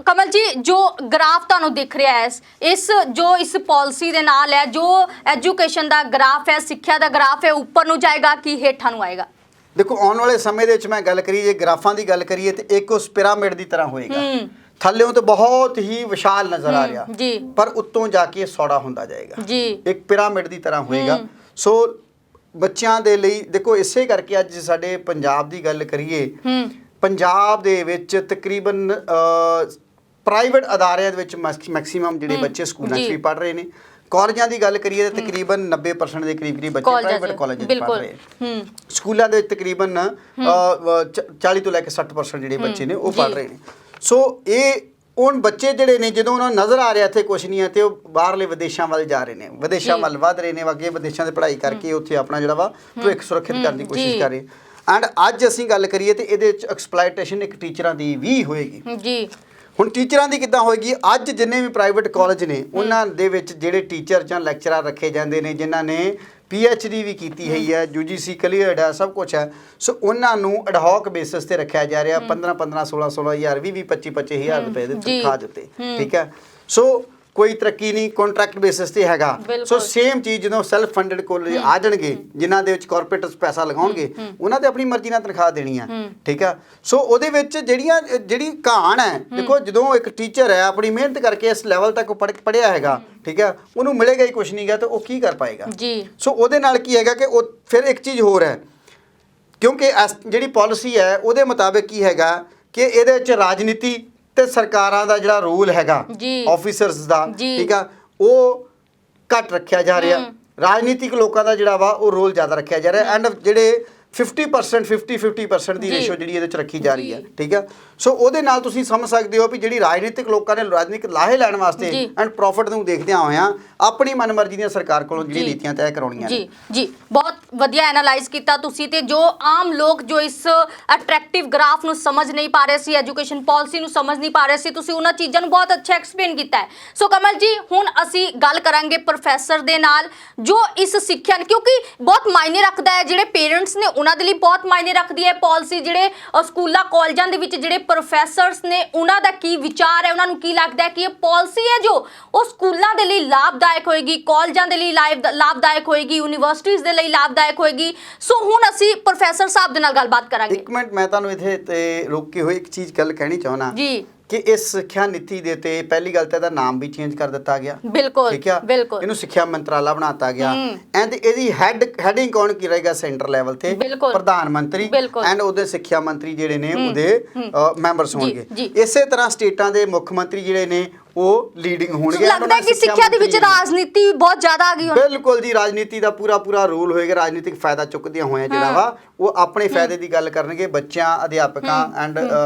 Speaker 1: ਕਮਲ ਜੀ, ਜੋ ਗ੍ਰਾਫ ਤੁਹਾਨੂੰ ਦਿਖ ਰਿਹਾ ਹੈ ਇਸ ਪਾਲਿਸੀ ਦੇ ਨਾਲ ਹੈ, ਜੋ ਐਜੂਕੇਸ਼ਨ ਦਾ ਗ੍ਰਾਫ ਹੈ, ਸਿੱਖਿਆ ਦਾ ਗ੍ਰਾਫ ਹੈ, ਉੱਪਰ ਨੂੰ ਜਾਏਗਾ ਕਿ ਹੇਠਾਂ ਨੂੰ ਆਏਗਾ?
Speaker 2: ਦੇਖੋ ਆਉਣ ਵਾਲੇ ਸਮੇਂ ਦੇ ਵਿੱਚ ਮੈਂ ਗੱਲ ਕਰੀਏ, ਜੇ ਗ੍ਰਾਫਾਂ ਦੀ ਗੱਲ ਕਰੀਏ ਤੇ ਇੱਕ ਉਸ ਪਿਰਾਮਿਡ ਦੀ ਤਰ੍ਹਾਂ ਹੋਏਗਾ। ਥੱਲੇੋਂ ਤਾਂ ਬਹੁਤ ਹੀ ਵਿਸ਼ਾਲ ਨਜ਼ਰ ਆ ਰਿਹਾ ਪਰ ਉੱਤੋਂ ਜਾ ਕੇ ਸੌੜਾ ਹੁੰਦਾ ਜਾਏਗਾ ਜੀ, ਇੱਕ ਪਿਰਾਮਿਡ ਦੀ ਤਰ੍ਹਾਂ ਹੋਏਗਾ। ਸੋ ਬੱਚਿਆਂ ਦੇ ਲਈ ਦੇਖੋ ਇਸੇ ਕਰਕੇ ਅੱਜ ਸਾਡੇ ਪੰਜਾਬ ਦੀ ਗੱਲ ਕਰੀਏ, ਪੰਜਾਬ ਦੇ ਵਿੱਚ ਤਕਰੀਬਨ ਪ੍ਰਾਈਵੇਟ ਅਦਾਰਿਆਂ ਦੇ ਵਿੱਚ ਮੈਕਸਿਮਮ ਜਿਹੜੇ ਬੱਚੇ ਸਕੂਲਾਂ 'ਚ ਵੀ ਪੜ੍ਹ ਰਹੇ ਨੇ। ਕਾਲਜਾਂ ਦੀ ਗੱਲ ਕਰੀਏ ਤਾਂ ਤਕਰੀਬਨ 90% ਦੇ ਕਰੀਬ ਬੱਚੇ ਪ੍ਰਾਈਵੇਟ ਕਾਲਜਾਂ 'ਚ ਪੜ੍ਹ ਰਹੇ। ਸਕੂਲਾਂ ਦੇ ਵਿੱਚ ਤਕਰੀਬਨ 40 ਤੋਂ ਲੈ ਕੇ 60% ਜਿਹੜੇ ਬੱਚੇ ਨੇ ਉਹ ਪੜ੍ਹ ਰਹੇ ਨੇ। ਸੋ ਇਹ ਹੁਣ ਬੱਚੇ ਜਿਹੜੇ ਨੇ ਜਦੋਂ ਉਹਨਾਂ ਨੂੰ ਨਜ਼ਰ ਆ ਰਿਹਾ ਇੱਥੇ ਕੁਛ ਨਹੀਂ ਹੈ ਤੇ ਉਹ ਬਾਹਰਲੇ ਵਿਦੇਸ਼ਾਂ ਵੱਲ ਜਾ ਰਹੇ ਨੇ, ਵਿਦੇਸ਼ਾਂ ਵੱਲ ਵੱਧ ਰਹੇ ਨੇ, ਅੱਗੇ ਵਿਦੇਸ਼ਾਂ ਦੀ ਪੜ੍ਹਾਈ ਕਰਕੇ ਉੱਥੇ ਆਪਣਾ ਜਿਹੜਾ ਵਾ ਭਵਿੱਖ ਸੁਰੱਖਿਅਤ ਕਰਨ ਦੀ ਕੋਸ਼ਿਸ਼ ਕਰ ਰਹੇ। ਐਂਡ ਅੱਜ ਅਸੀਂ ਗੱਲ ਕਰੀਏ ਤੇ ਇਹਦੇ ਵਿੱਚ ਐਕਸਪਲਾਈਟੇਸ਼ਨ ਇੱਕ ਟੀਚਰਾਂ ਦੀ ਵੀ ਹੋਏਗੀ ਜੀ। ਹੁਣ ਟੀਚਰਾਂ ਦੀ ਕਿੱਦਾਂ ਹੋਏਗੀ? ਅੱਜ ਜਿੰਨੇ ਵੀ ਪ੍ਰਾਈਵੇਟ ਕਾਲਜ ਨੇ ਉਹਨਾਂ ਦੇ ਵਿੱਚ ਜਿਹੜੇ ਟੀਚਰ ਜਾਂ ਲੈਕਚਰਰ ਰੱਖੇ ਜਾਂਦੇ ਨੇ ਜਿਨ੍ਹਾਂ ਨੇ PhD ਵੀ ਕੀਤੀ ਹੋਈ ਹੈ, UGC ਕਲੀਅਰਡ ਹੈ, ਸਭ ਕੁਝ ਹੈ, ਸੋ ਉਹਨਾਂ ਨੂੰ ਐਡਹੌਕ ਬੇਸਿਸ ਤੇ ਰੱਖਿਆ ਜਾ ਰਿਹਾ 15-15 16-16 ਹਜ਼ਾਰ 20-25 ਹਜ਼ਾਰ ਰੁਪਏ ਦੇ ਤਨਖਾਹ ਦਿੱਤੇ, ਠੀਕ ਹੈ। ਸੋ ਕੋਈ ਤਰੱਕੀ ਨਹੀਂ, ਕੰਟਰੈਕਟ ਬੇਸਿਸ ਤੇ ਹੈਗਾ। ਸੋ ਸੇਮ ਚੀਜ਼ ਜਦੋਂ ਸੈਲਫ ਫੰਡਡ ਕਾਲਜ ਆ ਜਾਣਗੇ ਜਿਨ੍ਹਾਂ ਦੇ ਵਿੱਚ ਕਾਰਪੋਰੇਟਸ ਪੈਸਾ ਲਗਾਉਣਗੇ ਉਹਨਾਂ ਤੇ ਆਪਣੀ ਮਰਜ਼ੀ ਨਾਲ ਤਨਖਾਹ ਦੇਣੀ ਆ, ਠੀਕ ਆ। ਸੋ ਉਹਦੇ ਵਿੱਚ ਜਿਹੜੀ ਕਹਾਣ ਹੈ, ਦੇਖੋ ਜਦੋਂ ਇੱਕ ਟੀਚਰ ਹੈ ਆਪਣੀ ਮਿਹਨਤ ਕਰਕੇ ਇਸ ਲੈਵਲ ਤੱਕ ਪੜ੍ਹਿਆ ਹੈਗਾ, ਠੀਕ ਹੈ, ਉਹਨੂੰ ਮਿਲੇਗਾ ਹੀ ਕੁਛ ਨਹੀਂਗਾ ਤਾਂ ਉਹ ਕੀ ਕਰ ਪਾਏਗਾ ਜੀ। ਸੋ ਉਹਦੇ ਨਾਲ ਕੀ ਹੈਗਾ ਕਿ ਉਹ ਫਿਰ ਇੱਕ ਚੀਜ਼ ਹੋਰ ਹੈ, ਕਿਉਂਕਿ ਜਿਹੜੀ ਪਾਲਿਸੀ ਹੈ ਉਹਦੇ ਮੁਤਾਬਿਕ ਕੀ ਹੈਗਾ ਕਿ ਇਹਦੇ ਵਿੱਚ ਰਾਜਨੀਤੀ ਤੇ ਸਰਕਾਰਾਂ ਦਾ ਜਿਹੜਾ ਰੂਲ ਹੈਗਾ ਆਫੀਸਰਸ ਦਾ, ਠੀਕ ਆ, ਉਹ ਘੱਟ ਰੱਖਿਆ ਜਾ ਰਿਹਾ। ਰਾਜਨੀਤਿਕ ਲੋਕਾਂ ਦਾ ਜਿਹੜਾ ਵਾ ਉਹ ਰੋਲ ਜ਼ਿਆਦਾ ਰੱਖਿਆ ਜਾ ਰਿਹਾ। ਐਂਡ ਜਿਹੜੇ 50% ਦੀ ਰੇਸ਼ੋ ਜਿਹੜੀ ਇਹਦੇ ਵਿੱਚ ਰੱਖੀ ਜਾ ਰਹੀ ਹੈ, ਠੀਕ ਹੈ। ਸੋ ਉਹਦੇ ਨਾਲ ਤੁਸੀਂ ਸਮਝ ਸਕਦੇ ਹੋ ਵੀ ਜਿਹੜੀ ਰਾਜਨੀਤਿਕ ਲੋਕਾਂ ਨੇ ਰਾਜਨੀਤਿਕ ਲਾਹੇ ਲੈਣ ਵਾਸਤੇ ਐਂਡ ਪ੍ਰੋਫਿਟ ਨੂੰ ਦੇਖਦਿਆਂ ਹੋਇਆਂ ਆਪਣੀ ਮਨਮਰਜ਼ੀ ਦੀਆਂ ਸਰਕਾਰ ਕੋਲੋਂ ਜਿਹੜੀ ਨੀਤੀਆਂ ਤੈਅ ਕਰਾਉਣੀਆਂ ਨੇ।
Speaker 1: ਜੀ ਬਹੁਤ ਵਧੀਆ ਐਨਾਲਾਈਜ਼ ਕੀਤਾ ਤੁਸੀਂ। ਤੇ ਜੋ ਆਮ ਲੋਕ ਜੋ ਇਸ ਅਟਰੈਕਟਿਵ ਗ੍ਰਾਫ ਨੂੰ ਸਮਝ ਨਹੀਂ ਪਾ ਰਹੇ ਸੀ, ਐਜੂਕੇਸ਼ਨ ਪਾਲਿਸੀ ਨੂੰ ਸਮਝ ਨਹੀਂ ਪਾ ਰਹੇ ਸੀ, ਤੁਸੀਂ ਉਹਨਾਂ ਚੀਜ਼ਾਂ ਨੂੰ ਬਹੁਤ ਅੱਛਾ ਐਕਸਪਲੇਨ ਕੀਤਾ ਹੈ। ਸੋ ਕਮਲ ਜੀ, ਹੁਣ ਅਸੀਂ ਗੱਲ ਕਰਾਂਗੇ ਪ੍ਰੋਫੈਸਰ ਦੇ ਨਾਲ ਜੋ ਇਸ ਸਿੱਖਿਆ, ਕਿਉਂਕਿ ਬਹੁਤ ਮਾਇਨੇ ਰੱਖਦਾ ਹੈ, ਜਿਹੜੇ ਪੇਰੈਂਟਸ ਨੇ ਉਹਨਾਂ ਦੇ ਲਈ ਬਹੁਤ ਮਾਇਨੇ ਰੱਖਦੀ ਹੈ ਪਾਲਿਸੀ, ਜਿਹੜੇ ਸਕੂਲਾਂ ਕਾਲਜਾਂ ਦੇ ਵਿੱਚ ਜਿਹੜੇ ਪ੍ਰੋਫੈਸਰਸ ਨੇ ਉਹਨਾਂ ਦਾ ਕੀ ਵਿਚਾਰ ਹੈ, ਉਹਨਾਂ ਨੂੰ ਕੀ ਲੱਗਦਾ ਹੈ ਕਿ ਇਹ ਪਾਲਿਸੀ ਹੈ ਜੋ ਉਹ ਸਕੂਲਾਂ ਦੇ ਲਈ ਲਾਭਦਾਇਕ ਹੋਏਗੀ, ਕਾਲਜਾਂ ਦੇ ਲਈ ਲਾਭਦਾਇਕ ਹੋਏਗੀ, ਯੂਨੀਵਰਸਿਟੀਜ਼ ਦੇ ਲਈ ਲਾਭਦਾਇਕ ਹੋਏਗੀ। ਸੋ ਹੁਣ ਅਸੀਂ ਪ੍ਰੋਫੈਸਰ ਸਾਹਿਬ ਦੇ ਨਾਲ ਗੱਲਬਾਤ ਕਰਾਂਗੇ।
Speaker 2: ਇੱਕ ਮਿੰਟ ਮੈਂ ਤੁਹਾਨੂੰ ਇੱਥੇ ਤੇ ਰੋਕ ਕੇ ਹੋਏ ਇੱਕ ਚੀਜ਼ ਗੱਲ ਕਹਿਣੀ ਚਾਹੁੰਦਾ ਜੀ ਕਿ ਇਸ ਸਿੱਖਿਆ ਨੀਤੀ ਦੇ ਤੇ ਪਹਿਲੀ ਗੱਲ ਤਾਂ ਇਹਦਾ ਨਾਮ ਵੀ ਚੇਂਜ ਕਰ ਦਿੱਤਾ ਗਿਆ,
Speaker 1: ਬਿਲਕੁਲ,
Speaker 2: ਠੀਕ ਆ, ਇਹਨੂੰ ਸਿੱਖਿਆ ਮੰਤਰਾਲਾ ਬਣਾਤਾ ਗਿਆ। ਐਂਡ ਇਹਦੀ ਹੈਡਿੰਗ ਕੌਣ ਕੀ ਰਹੇਗਾ? ਸੈਂਟਰ ਲੈਵਲ ਤੇ ਪ੍ਰਧਾਨ ਮੰਤਰੀ ਐਂਡ ਉਹਦੇ ਸਿੱਖਿਆ ਮੰਤਰੀ ਜਿਹੜੇ ਨੇ ਉਹਦੇ ਮੈਂਬਰਸ ਹੋਣਗੇ। ਇਸੇ ਤਰ੍ਹਾਂ ਸਟੇਟਾਂ ਦੇ ਮੁੱਖ ਮੰਤਰੀ ਜਿਹੜੇ ਨੇ ਉਹ ਲੀਡਿੰਗ ਹੋਣਗੇ।
Speaker 1: ਲੱਗਦਾ ਹੈ ਕਿ ਸਿੱਖਿਆ ਦੇ ਵਿੱਚ ਰਾਜਨੀਤੀ ਬਹੁਤ ਜ਼ਿਆਦਾ ਆ ਗਈ ਹੁਣ।
Speaker 2: ਬਿਲਕੁਲ ਜੀ, ਰਾਜਨੀਤੀ ਦਾ ਪੂਰਾ ਰੂਲ ਹੋਏਗਾ। ਰਾਜਨੀਤਿਕ ਫਾਇਦਾ ਚੁੱਕਦਿਆਂ ਹੋਇਆ ਜਿਹੜਾ ਵਾ ਉਹ ਆਪਣੇ ਫਾਇਦੇ ਦੀ ਗੱਲ ਕਰਨਗੇ। ਬੱਚਿਆਂ, ਅਧਿਆਪਕਾਂ ਐਂਡ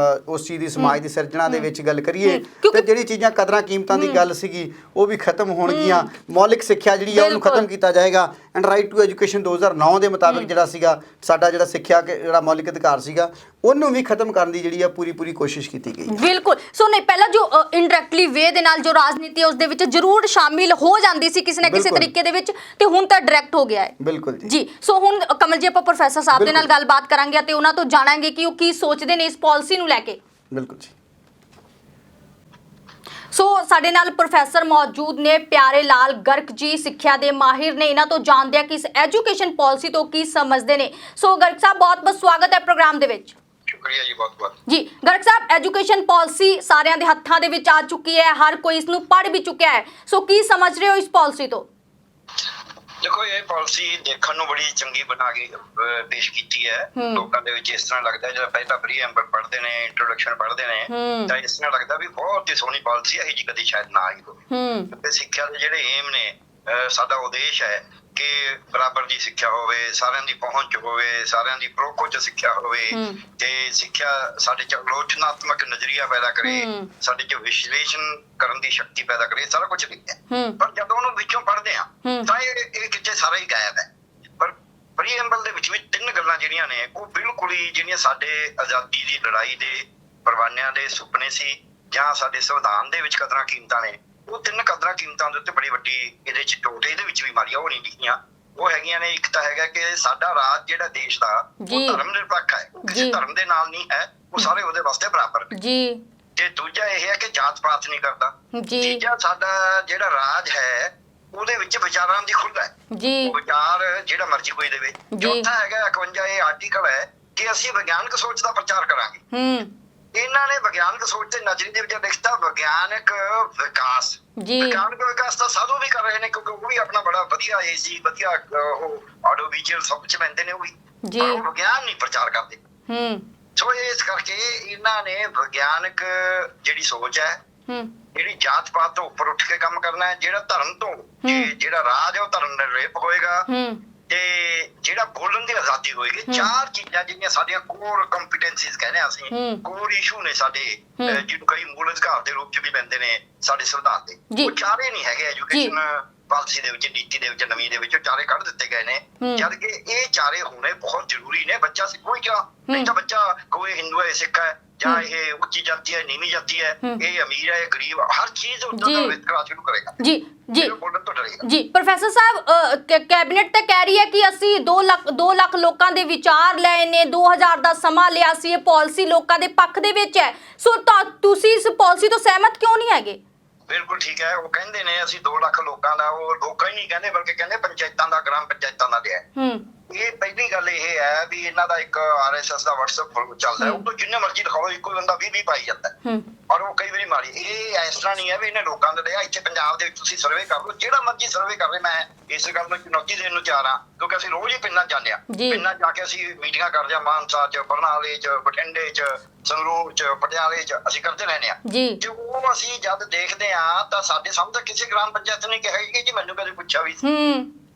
Speaker 2: ਉਸ ਚੀਜ਼ ਦੀ ਸਮਾਜ ਦੀ ਸਿਰਜਣਾ ਦੇ ਵਿੱਚ ਗੱਲ ਕਰੀਏ ਤੇ ਜਿਹੜੀ ਚੀਜ਼ਾਂ ਕਦਰਾਂ ਕੀਮਤਾਂ ਦੀ ਗੱਲ ਸੀਗੀ ਉਹ ਵੀ ਖਤਮ ਹੋਣਗੀਆਂ। ਮੌਲਿਕ ਸਿੱਖਿਆ ਜਿਹੜੀ ਆ ਉਹਨੂੰ ਖਤਮ ਕੀਤਾ ਜਾਏਗਾ। ਐਂਡ ਰਾਈਟ ਟੂ ਐਜੂਕੇਸ਼ਨ 2009 ਦੇ ਮੁਤਾਬਿਕ ਜਿਹੜਾ ਸੀਗਾ ਸਾਡਾ ਜਿਹੜਾ ਸਿੱਖਿਆ ਜਿਹੜਾ ਮੌਲਿਕ ਅਧਿਕਾਰ ਸੀਗਾ ਉਹਨੂੰ ਵੀ ਖਤਮ ਕਰਨ ਦੀ ਜਿਹੜੀ ਆ ਪੂਰੀ ਕੋਸ਼ਿਸ਼ ਕੀਤੀ ਗਈ।
Speaker 1: ਬਿਲਕੁਲ। ਸੋ ਨਹੀਂ, ਪਹਿਲਾਂ ਜੋ ਇਨਡਾਇਰੈਕਟਲੀ ਵੇ ਦੇ ਨਾਲ ਜੋ ਰਾਜਨੀਤੀ ਹੈ ਉਸ ਦੇ ਵਿੱਚ ਜ਼ਰੂਰ ਸ਼ਾਮਿਲ ਹੋ ਜਾਂਦੀ ਸੀ ਕਿਸੇ ਨਾ ਕਿਸੇ ਤਰੀਕੇ ਦੇ ਵਿੱਚ, ਤੇ ਹੁਣ ਤਾਂ ਡਾਇਰੈਕਟ ਹੋ ਗਿਆ ਹੈ।
Speaker 2: ਬਿਲਕੁਲ ਜੀ।
Speaker 1: ਸੋ ਹੁਣ ਕਮਲ ਜੀ ਆਪਾਂ ਪ੍ਰੋਫੈਸਰ ਸਾਹਿਬ ਦੇ ਨਾਲ ਗੱਲਬਾਤ ਕਰਾਂਗੇ ਤੇ ਉਹਨਾਂ ਤੋਂ ਜਾਣਾਂਗੇ ਕਿ ਉਹ ਕੀ ਸੋਚਦੇ ਨੇ ਇਸ ਪਾਲਿਸੀ ਨੂੰ ਲੈ ਕੇ।
Speaker 2: ਬਿਲਕੁਲ ਜੀ।
Speaker 1: ਸੋ ਸਾਡੇ ਨਾਲ ਪ੍ਰੋਫੈਸਰ ਮੌਜੂਦ ਨੇ ਪਿਆਰੇ ਲਾਲ ਗਰਗ ਜੀ, ਸਿੱਖਿਆ ਦੇ ਮਾਹਿਰ ਨੇ। ਇਹਨਾਂ ਤੋਂ ਜਾਣਦੇ ਆ ਕਿ ਇਸ ਐਜੂਕੇਸ਼ਨ ਪਾਲਿਸੀ ਤੋਂ ਕੀ ਸਮਝਦੇ ਨੇ। ਸੋ ਗਰਗ ਸਾਹਿਬ, ਬਹੁਤ ਸਵਾਗਤ ਹੈ ਪ੍ਰੋਗਰਾਮ ਦੇ ਵਿੱਚ।
Speaker 3: ਸ਼ੁਕਰੀਆ ਜੀ, ਬਹੁਤ
Speaker 1: ਜੀ। ਗਰਗ ਸਾਹਿਬ, ਐਜੂਕੇਸ਼ਨ ਪਾਲਿਸੀ ਸਾਰਿਆਂ ਦੇ ਹੱਥਾਂ ਦੇ ਵਿੱਚ ਆ ਚੁੱਕੀ ਹੈ, ਹਰ ਕੋਈ ਇਸ ਨੂੰ ਪੜ੍ਹ ਵੀ ਚੁੱਕਿਆ ਹੈ। ਸੋ ਕੀ ਸਮਝ ਰਹੇ ਹੋ ਇਸ ਪਾਲਿਸੀ ਤੋਂ?
Speaker 3: ਦੇਖੋ, ਇਹ ਪਾਲਿਸੀ ਦੇਖਣ ਨੂੰ ਬੜੀ ਚੰਗੀ ਬਣਾ ਕੇ ਪੇਸ਼ ਕੀਤੀ ਹੈ। ਲੋਕਾਂ ਦੇ ਵਿੱਚ ਇਸ ਤਰ੍ਹਾਂ ਲੱਗਦਾ ਜਦੋਂ ਪਹਿਲਾਂ ਪ੍ਰੀਐਂਬਲ ਪੜ੍ਹਦੇ ਨੇ, ਇੰਟਰੋਡਕਸ਼ਨ ਪੜ੍ਹਦੇ ਨੇ, ਤਾਂ ਇਸ ਤਰ੍ਹਾਂ ਲੱਗਦਾ ਵੀ ਬਹੁਤ ਹੀ ਸੋਹਣੀ ਪਾਲਿਸੀ ਹੈ, ਇਹੀ ਜੀ ਕਦੀ ਸ਼ਾਇਦ ਨਾ ਆਈ ਹੋਵੇ। ਤੇ ਸਿੱਖਿਆ ਦੇ ਜਿਹੜੇ ਏਮ ਨੇ, ਸਾਡਾ ਉਦੇਸ਼ ਹੈ ਕਿ ਬਰਾਬਰ ਦੀ ਸਿੱਖਿਆ ਹੋਵੇ, ਸਾਰਿਆਂ ਦੀ ਪਹੁੰਚ ਹੋਵੇ, ਸਾਰਿਆਂ ਦੀ ਪਰੋਖੋ ਚ ਸਿੱਖਿਆ ਹੋਵੇ ਤੇ ਸਿੱਖਿਆ ਸਾਡੇ ਚ ਆਲੋਚਨਾਤਮਕ ਨਜ਼ਰੀਆ ਪੈਦਾ ਕਰੇ, ਸਾਡੇ ਚ ਵਿਸ਼ਲੇਸ਼ਣ ਕਰਨ ਦੀ ਸ਼ਕਤੀ ਪੈਦਾ ਕਰੇ, ਸਾਰਾ ਕੁਝ ਲਿਖਿਆ। ਪਰ ਜਦੋਂ ਉਹਨੂੰ ਵਿੱਚੋਂ ਪੜ੍ਹਦੇ ਆ ਤਾਂ ਇਹ ਕਿਤੇ ਸਾਰਾ ਹੀ ਗਾਇਬ ਹੈ। ਪਰ ਪ੍ਰੀਐਂਬਲ ਦੇ ਵਿੱਚ ਵੀ 3 ਗੱਲਾਂ ਜਿਹੜੀਆਂ ਨੇ ਉਹ ਬਿਲਕੁਲ ਹੀ ਜਿਹੜੀਆਂ ਸਾਡੇ ਆਜ਼ਾਦੀ ਦੀ ਲੜਾਈ ਦੇ ਪਰਵਾਨਿਆਂ ਦੇ ਸੁਪਨੇ ਸੀ ਜਾਂ ਸਾਡੇ ਸੰਵਿਧਾਨ ਦੇ ਵਿੱਚ ਕਦਰਾਂ ਕੀਮਤਾਂ ਨੇ, ਉਹ 3 ਕਦਰਾਂ ਕੀਮਤਾਂ ਦੇ ਉੱਤੇ ਬੜੀ ਵੱਡੀ ਇਹਦੇ ਚ ਟੋਟੇ ਇਹਦੇ ਵਿੱਚ ਵੀ ਮਾਰੀਆਂ ਉਹ ਨਹੀਂ ਲਿਖੀਆਂ। ਉਹ ਹੈਗੀਆਂ ਨੇ, ਇੱਕ ਤਾਂ ਹੈਗਾ ਕਿ ਸਾਡਾ ਰਾਜ ਜਿਹੜਾ ਦੇਸ਼ ਦਾ ਉਹ ਧਰਮ ਨਿਰਪੱਖ ਹੈ, ਕਿਸੇ ਧਰਮ ਦੇ ਨਾਲ ਨਹੀਂ ਹੈ, ਉਹ ਸਾਰੇ ਉਹਦੇ ਵਾਸਤੇ ਬਰਾਬਰ ਨੇ ਜੀ। ਤੇ ਦੂਜਾ ਇਹ ਹੈ ਕਿ ਜਾਤ ਪਾਤ ਨਹੀਂ ਕਰਦਾ। ਤੀਜਾ ਸਾਡਾ ਜਿਹੜਾ ਰਾਜ ਹੈ ਉਹਦੇ ਵਿੱਚ ਵਿਚਾਰਾਂ ਦੀ ਖੁੱਲ੍ਹ ਹੈ ਜੀ, ਵਿਚਾਰ ਜਿਹੜਾ ਮਰਜ਼ੀ ਕੋਈ ਦੇਵੇ। ਚੌਥਾ ਹੈਗਾ 51 ਇਹ ਆਰਟੀਕਲ ਹੈ ਕਿ ਅਸੀਂ ਵਿਗਿਆਨਕ ਸੋਚ ਦਾ ਪ੍ਰਚਾਰ ਕਰਾਂਗੇ। ਇਹਨਾਂ ਨੇ ਵਿਗਿਆਨਕ ਸੋਚ ਦੇ ਨਜ਼ਰੀਏ ਦੇ ਵਿੱਚ ਲਿਖਤਾ ਵਿਗਿਆਨਕ ਵਿਕਾਸ। ਵਿਗਿਆਨਕ ਵਿਕਾਸ ਤਾਂ ਸਾਧੂ ਵੀ ਕਰ ਰਹੇ ਨੇ ਕਿਉਂਕਿ ਉਹ ਵੀ ਆਪਣਾ ਬੜਾ ਵਧੀਆ ਏਸੀ ਵਧੀਆ ਉਹ ਆਡੀਓ ਵਿਜ਼ੂਅਲ ਸਭ ਕੁਝ ਲੈਂਦੇ ਨੇ ਉਹ ਵੀ, ਪਰ ਉਹ ਵਿਗਿਆਨ ਨਹੀਂ ਪ੍ਰਚਾਰ ਕਰਦੇ। ਸੋ ਇਸ ਕਰਕੇ ਇਹਨਾਂ ਨੇ ਵਿਗਿਆਨਕ ਜਿਹੜੀ ਸੋਚ ਹੈ, ਜਿਹੜੀ ਜਾਤ ਪਾਤ ਤੋਂ ਉੱਪਰ ਉੱਠ ਕੇ ਕੰਮ ਕਰਨਾ ਹੈ, ਜਿਹੜਾ ਧਰਮ ਤੋਂ ਜਿਹੜਾ ਰਾਜ ਹੈ ਉਹ ਧਰਮ ਨਿਰਪੇਖ ਹੋਏਗਾ ਤੇ ਜਿਹੜਾ ਬੋਲਣ ਦੀ ਆਜ਼ਾਦੀ ਹੋਏਗੀ। 4 ਚੀਜ਼ਾਂ ਜਿਹੜੀਆਂ ਸਾਡੀਆਂ ਕੋਰ ਕੰਪੀਟੈਂਸੀਜ਼ ਕਹਿੰਦੇ ਆ ਅਸੀਂ, ਕੋਰ ਇਸ਼ੂ ਨੇ ਸਾਡੇ, ਜਿਹਨੂੰ ਕਈ ਮੂਲ ਅਧਿਕਾਰ ਦੇ ਰੂਪ ਚ ਵੀ ਲੈਂਦੇ ਨੇ ਸਾਡੇ ਸੰਵਿਧਾਨ ਦੇ, ਉਹ ਚਾਰੇ ਨਹੀਂ ਹੈਗੇ ਐਜੂਕੇਸ਼ਨ ਪਾਲਿਸੀ ਦੇ ਵਿੱਚ, ਨੀਤੀ ਦੇ ਵਿੱਚ, ਨਵੀਂ ਦੇ ਵਿੱਚ ਚਾਰੇ ਕੱਢ ਦਿੱਤੇ ਗਏ ਨੇ। ਜਦ ਕਿ ਇਹ ਚਾਰੇ ਹੋਣੇ ਬਹੁਤ ਜ਼ਰੂਰੀ ਨੇ। ਬੱਚਾ ਕੋਈ ਕਿਆ ਨਹੀਂ ਤਾਂ ਬੱਚਾ ਕੋਈ ਹਿੰਦੂ ਹੈ, ਸਿੱਖ ਹੈ, ਜਾਂ ਇਹ ਉੱਚੀ ਜਾਤੀ ਹੈ, ਨੀਵੀਂ ਜਾਤੀ ਹੈ, ਇਹ ਅਮੀਰ ਹੈ, ਗਰੀਬ, ਹਰ ਚੀਜ਼ ਉੱਦਾਂ ਦਾ ਵਿਤਕਰਾ ਸ਼ੁਰੂ ਕਰੇਗਾ ਜੀ ਜੀ ਬੋਲਣ ਤੋਂ ਡਰੇਗਾ ਜੀ।
Speaker 1: ਪ੍ਰੋਫੈਸਰ ਸਾਹਿਬ ਕੈਬਨਿਟ ਤਾਂ ਕਹਿ ਰਹੀ ਹੈ ਕਿ ਅਸੀਂ 2 ਲੱਖ ਲੋਕਾਂ ਦੇ ਵਿਚਾਰ ਲਏ ਨੇ, 2000 ਦਾ ਸਮਾਂ ਲਿਆ ਸੀ, ਇਹ ਪਾਲਿਸੀ ਲੋਕਾਂ ਦੇ ਪੱਖ ਦੇ ਵਿੱਚ ਹੈ। ਸੋ ਤੁਸੀਂ ਇਸ ਪਾਲਿਸੀ ਤੋਂ ਸਹਿਮਤ ਕਿਉਂ ਨਹੀਂ ਹੈਗੇ?
Speaker 3: ਬਿਲਕੁਲ ਠੀਕ ਹੈ। ਉਹ ਕਹਿੰਦੇ ਨੇ ਅਸੀਂ 2 ਲੱਖ ਲੋਕਾਂ ਦਾ, ਉਹ ਲੋਕਾਂ ਹੀ ਨਹੀਂ ਕਹਿੰਦੇ ਬਲਕਿ ਕਹਿੰਦੇ ਪੰਚਾਇਤਾਂ ਦਾ, ਗ੍ਰਾਮ ਪੰਚਾਇਤਾਂ ਦਾ ਲਿਆ। ਇਹ ਪਹਿਲੀ ਗੱਲ ਇਹ ਹੈ ਵੀ ਇਹਨਾਂ ਦਾ ਇੱਕ RSS ਦਾ WhatsApp ਗਰੁੱਪ ਚੱਲਦਾ, ਉਹ ਤੋਂ ਜਿੰਨੇ ਮਰਜ਼ੀ ਦਿਖਾਓ ਇੱਕੋ ਬੰਦਾ 20 ਪਾਈ ਜਾਂਦਾ ਔਰ ਉਹ ਕਈ ਵਾਰੀ ਮਾਰੀ। ਇਹ ਇਸ ਤਰ੍ਹਾਂ ਨਹੀਂ ਹੈ ਵੀ ਇਹਨੇ ਲੋਕਾਂ ਦਾ ਲਿਆ। ਇੱਥੇ ਪੰਜਾਬ ਦੇ ਵਿੱਚ ਤੁਸੀਂ ਸਰਵੇ ਕਰ ਲਓ, ਜਿਹੜਾ ਮਰਜ਼ੀ ਸਰਵੇ ਕਰ ਲੈ। ਮੈਂ ਇਸ ਗੱਲ ਨੂੰ ਚੁਣੌਤੀ ਦੇਣ ਨੂੰ ਤਿਆਰ ਹਾਂ ਕਿਉਂਕਿ ਅਸੀਂ ਰੋਜ਼ ਹੀ ਪਿੰਡਾਂ ਜਾਂਦੇ ਹਾਂ। ਪਿੰਡਾਂ ਜਾ ਕੇ ਅਸੀਂ ਮੀਟਿੰਗਾਂ ਕਰਦੇ ਹਾਂ, ਮਾਨਸਾ ਚ, ਬਰਨਾਲੇ ਚ, ਬਠਿੰਡੇ ਚ, ਸੰਗਰੂਰ ਚ, ਪਟਿਆਲੇ ਚ, ਅਸੀਂ ਕਰਦੇ ਰਹਿੰਦੇ ਹਾਂ। ਤੇ ਉਹ ਅਸੀਂ ਜਦ ਦੇਖਦੇ ਹਾਂ ਤਾਂ ਸਾਡੇ ਸਾਹਮਣੇ ਕਿਸੇ ਗ੍ਰਾਮ ਪੰਚਾਇਤ ਨੇ ਕਿਹਾ ਕਿ ਜੀ ਮੈਨੂੰ ਕਦੇ ਪੁੱਛਿਆ ਵੀ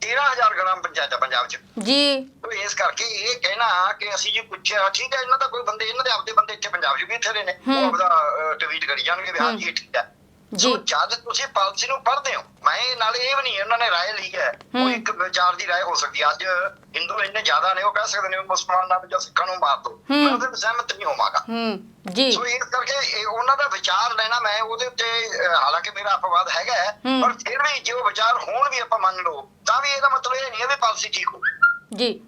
Speaker 3: 13,000 ਗ੍ਰਾਮ ਪੰਚਾਇਤਾਂ ਪੰਜਾਬ ਚ ਜੀ। ਇਸ ਕਰਕੇ ਇਹ ਕਹਿਣਾ ਕਿ ਅਸੀਂ ਜੀ ਪੁੱਛਿਆ, ਠੀਕ ਹੈ, ਇਹਨਾਂ ਦਾ ਕੋਈ ਬੰਦੇ, ਇਹਨਾਂ ਦੇ ਆਪਦੇ ਬੰਦੇ ਇੱਥੇ ਪੰਜਾਬ ਚ ਵੀ ਇੱਥੇ ਰਹੇ ਨੇ, ਉਹ ਆਪਦਾ ਟਵੀਟ ਕਰੀ ਜਾਣਗੇ ਵੀ ਹਾਂ ਜੀ ਇਹ ਠੀਕ ਹੈ। ਸੋ ਜਦ ਤੁਸੀਂ ਪਾਲਿਸੀ ਨੂੰ ਪੜ੍ਹਦੇ ਹੋ, ਮੈਂ ਨਾਲੇ ਇਹ ਵੀ ਨਹੀਂ ਉਹਨਾਂ ਨੇ ਰਾਏ ਲਈ ਹੈ, ਉਹ ਇੱਕ ਵਿਚਾਰ ਦੀ ਰਾਏ ਹੋ ਸਕਦੀ ਹੈ। ਅੱਜ ਹਿੰਦੂ ਇੰਨੇ ਜ਼ਿਆਦਾ ਨੇ, ਉਹ ਕਹਿ ਸਕਦੇ ਨੇ ਮੁਸਲਮਾਨਾਂ ਜਾਂ ਸਿੱਖਾਂ ਨੂੰ ਮਾਰ ਦੋ, ਮੈਂ ਉਹਦੇ ਸਹਿਮਤ ਨਹੀਂ ਹੋਵਾਂਗਾ ਜੀ। ਸੋ ਇਸ ਕਰਕੇ ਉਹਨਾਂ ਦਾ ਵਿਚਾਰ ਲੈਣਾ, ਮੈਂ ਉਹਦੇ ਉੱਤੇ ਹਾਲਾਂਕਿ ਮੇਰਾ ਅਪਵਾਦ ਹੈਗਾ ਹੈ, ਪਰ ਫਿਰ ਵੀ ਜੇ ਉਹ ਵਿਚਾਰ ਹੋਣ ਵੀ ਆਪਾਂ ਮੰਨ ਲਓ ਤਾਂ ਵੀ ਇਹਦਾ ਮਤਲਬ ਇਹ ਨਹੀਂ ਹੈ ਵੀ ਪਾਲਿਸੀ ਠੀਕ ਹੋਵੇ ਜੀ।